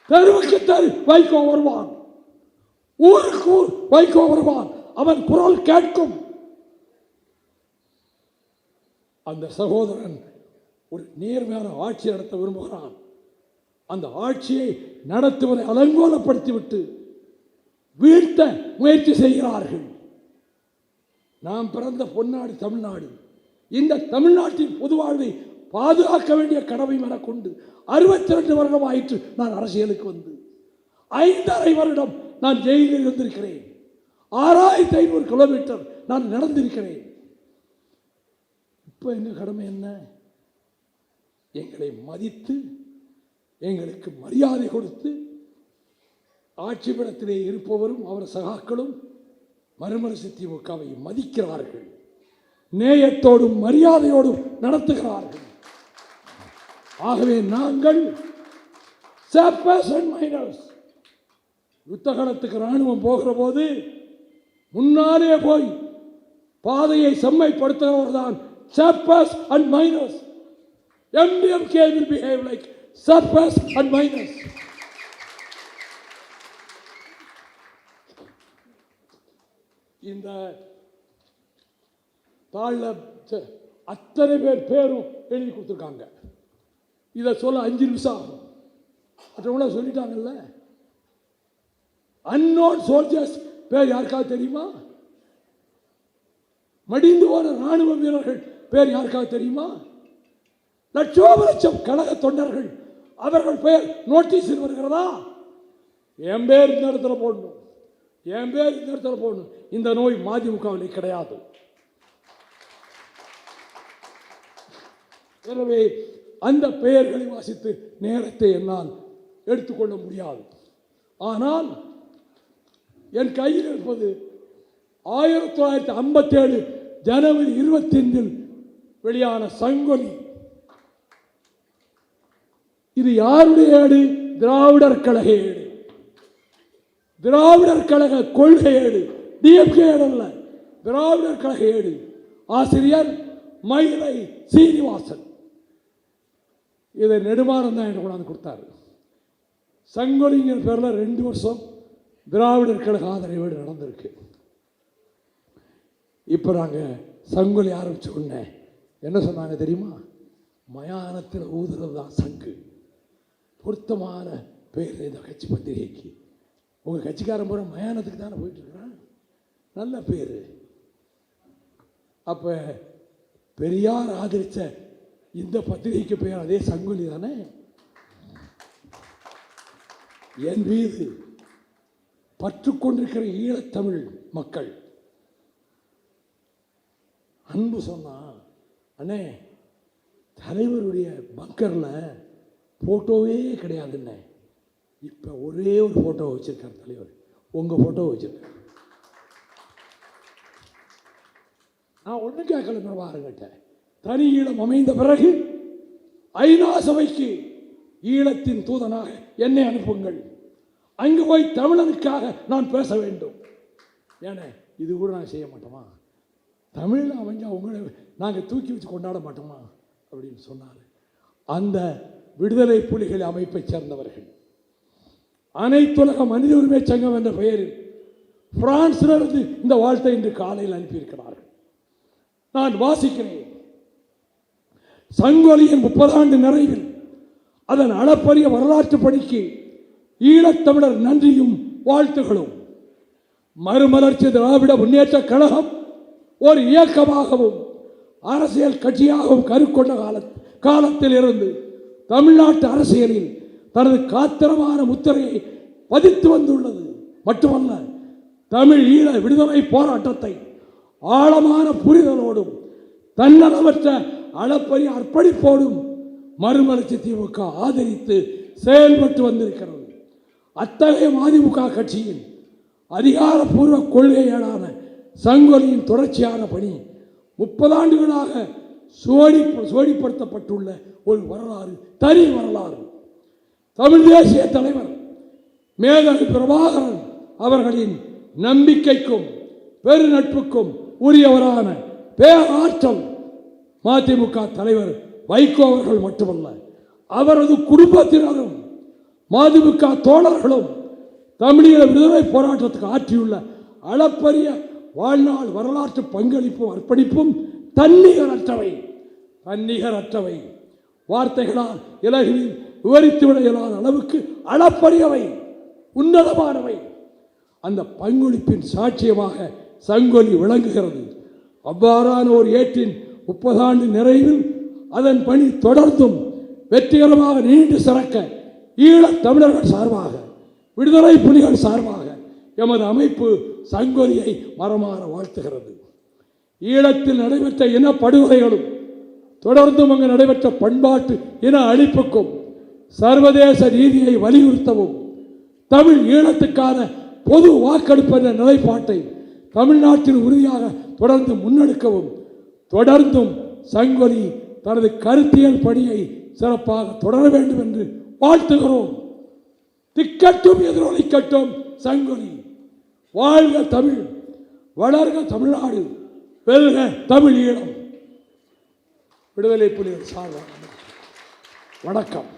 தெருவுக்கு தெரு வைகோ வருவான், ஊருக்கு ஊர் வைகோ வருவான், அவன் குரல் கேட்கும். அந்த சகோதரன் ஒரு நேர்மையான ஆட்சி நடத்த விரும்புகிறான். அந்த ஆட்சியை நடத்துவதை அலங்கோலப்படுத்திவிட்டு வீழ்த்த முயற்சி செய்கிறார்கள். நாம் பிறந்த பொன்னாடு தமிழ்நாடு. இந்த தமிழ்நாட்டின் பொது வாழ்வை பாதுகாக்க வேண்டிய கடமை என கொண்டு 62 வருடம் ஆயிற்று நான் அரசியலுக்கு வந்து. 5½ வருடம் நான் ஜெயிலில் இருந்திருக்கிறேன். 6500 கிலோமீட்டர் நான் நடந்திருக்கிறேன். இப்போ எங்க கடமை என்ன? எங்களை மதித்து எங்களுக்கு மரியாதை கொடுத்து ஆட்சி பீடத்திலே இருப்பவரும் அவர் சகாக்களும் மறுமலர்ச்சி திமுகவை மதிக்கிறார்கள், நேயத்தோடும் மரியாதையோடும் நடத்துகிறார்கள். ஆகவே நாங்கள் யுத்தகலத்துக்கு ராணுவம் போகிற போது முன்னாலே போய் பாதையை செம்மைப்படுத்துகிறவர் தான் sappers and miners. MDMK will behave like sappers and miners. இந்த தாளில் அத்தனை பேரும் எழுதி கொடுத்துருக்காங்க. இதை சொல்ல 5 நிமிஷம் ஆகும். மற்றவங்கள சொல்லிட்டாங்கல்ல. அன்னோன் சோல்ஜர்ஸ் பேர் யாருக்காவது தெரியுமா? மடிந்து போன ராணுவ வீரர்கள் பேர் யாருக்காவது தெரியுமா? லட்சோப லட்சம் கழக தொண்டர்கள் அவர்கள் பெயர் நோட்டீஸில் வருகிறதா? என் பேர் இந்த இடத்துல போடணும், என் பேர் இந்த இடத்துல போடணும். இந்த நோய் மதிமுகவில் கிடையாது. எனவே அந்த பெயர்களை வாசித்து நேரத்தை என்னால் எடுத்துக்கொள்ள முடியாது. ஆனால் என் கையில் இருப்பது 1957 ஜனவரி 25 வெளியான சங்கொலி. இது யாருடைய ஏடு? திராவிடர் கழக ஏடு, திராவிடர் கழக கொள்கை ஏடு, டிஎம்கே ஏடு அல்ல, திராவிடர் கழக ஏடு. ஆசிரியர் மயிலை சீனிவாசன். இதை நெடுமாறன் தான் எனக்கு கொண்டாந்து கொடுத்தாரு. சங்கொலிங்கிற பேரில் 2 வருஷம் திராவிடர் கழக ஆதரவோடு நடந்திருக்கு. இப்போ நாங்கள் சங்கொலி ஆரம்பிச்ச உடனே என்ன சொன்னாங்க தெரியுமா? மயானத்தில் ஊதுறது தான் சங்கு. பொருத்தமான பேர் இந்த கட்சி பத்திரிகைக்கு. உங்கள் கட்சிக்காரன் போகிற மயானத்துக்கு தானே போயிட்டு இருக்கிறான், நல்ல பேர். அப்போ பெரியார் ஆதரித்த இந்த பத்திரிகைக்கு பெயர் அதே சங்கொலி தானே. என் மீது பற்று கொண்டிருக்கிற ஈழத்தமிழ் மக்கள் அன்பு சொன்னா, அண்ணே தலைவருடைய பங்கரில் ஃபோட்டோவே கிடையாதுண்ணே. இப்போ ஒரே ஒரு ஃபோட்டோ வச்சிருக்கார் தலைவர், உங்கள் ஃபோட்டோ வச்சிருக்கார். நான் ஒன்றும் கேட்கல பிரபாகரன்கிட்ட. தனி ஈழம் அமைந்த பிறகு ஐநா சபைக்கு ஈழத்தின் தூதனாக என்னை அனுப்புங்கள், அங்கு போய் தமிழனுக்காக நான் பேச வேண்டும். ஏன்னா இது கூட நாங்கள் செய்ய மாட்டோமா? தமிழில் அமைஞ்சா உங்களை நாங்கள் தூக்கி வச்சு கொண்டாட மாட்டோமா அப்படின்னு சொன்னார். அந்த விடுதலை புலிகள் அமைப்பை சேர்ந்தவர்கள் அனைத்துலக மனித உரிமை சங்கம் என்ற பெயரில் பிரான்சிலிருந்து இந்த வாழ்த்தை இன்று காலையில் அனுப்பியிருக்கிறார்கள். நான் வாசிக்கிறேன். சங்கொலியின் 30 ஆண்டு நிறைவில் அதன் அளப்பரிய வரலாற்று பணிக்கு ஈழத்தமிழர் நன்றியும் வாழ்த்துகளும். மறுமலர்ச்சி திராவிட முன்னேற்ற கழகம் ஒரு இயக்கமாகவும் அரசியல் கட்சியாகவும் கருக்கொண்ட காலத்தில் இருந்து தமிழ்நாட்டு அரசியலில் தனது காத்திரமான முத்திரையை பதித்து வந்துள்ளது. மட்டுமல்ல, தமிழ் ஈழ விடுதலை போராட்டத்தை ஆழமான புரிதலோடும் தன்னலமற்ற அளப்பரிய அர்ப்பணிப்போடும் மறுமலர்ச்சி திமுக ஆதரித்து செயல்பட்டு வந்திருக்கிறது. அத்தகைய மதிமுக கட்சியின் அதிகாரப்பூர்வ கொள்கையான சங்கொலியின் தொடர்ச்சியான பணி 30 ஆண்டுகளாக சோடிப்படுத்தப்பட்டுள்ள ஒரு வரலாறு, தனி வரலாறு. தமிழ் தேசிய தலைவர் மேதகு பிரபாகரன் அவர்களின் நம்பிக்கைக்கும் பெருநட்புக்கும் உரியவரான பேராற்றல் மதிமுக தலைவர் வைகோ அவர்கள் மட்டுமல்ல, அவரது குடும்பத்தினரும் மதிமுக தோழர்களும் தமிழீழ விடுதலை போராட்டத்துக்கு ஆற்றியுள்ள அளப்பரிய வாழ்நாள் வரலாற்று பங்களிப்பும் அர்ப்பணிப்பும் தன்னிகரற்றவை. வார்த்தைகளால் இலகில் விவரித்துவிட இயலாத அளவுக்கு அளப்பரியவை, உன்னதமானவை. அந்த பங்களிப்பின் சாட்சியமாக சங்கொலி விளங்குகிறது. அவ்வாறான ஒரு ஏற்றின் 30 ஆண்டு நிறைவில் அதன் பணி தொடர்ந்தும் வெற்றிகரமாக நீண்டு சிறக்க ஈழத் தமிழர்கள் சார்பாக, விடுதலை புலிகள் சார்பாக எமது அமைப்பு சங்கொலியை மரமாற வாழ்த்துகிறது. ஈழத்தில் நடைபெற்ற இனப்படுகொலைகளும் தொடர்ந்தும் அங்கு நடைபெற்ற பண்பாட்டு இன அழிப்புக்கும் சர்வதேச நீதியை வலியுறுத்தவும் தமிழ் ஈழத்துக்கான பொது வாக்கெடுப்பு என்ற நிலைப்பாட்டை தமிழ்நாட்டில் உறுதியாக தொடர்ந்து முன்னெடுக்கவும் தொடர்ந்தும் சங்கொலி தனது கருத்தியல் பணியை சிறப்பாக தொடர வேண்டும் என்று வாழ்த்துகிறோம். திக்கட்டும் எதிரொலிக்கட்டும் சங்கொலி. வாழ்க தமிழ், வளர்க தமிழ்நாடு, வெல்க தமிழ் ஈழம். விடுதலை புலிகள் சார்பாக வணக்கம்.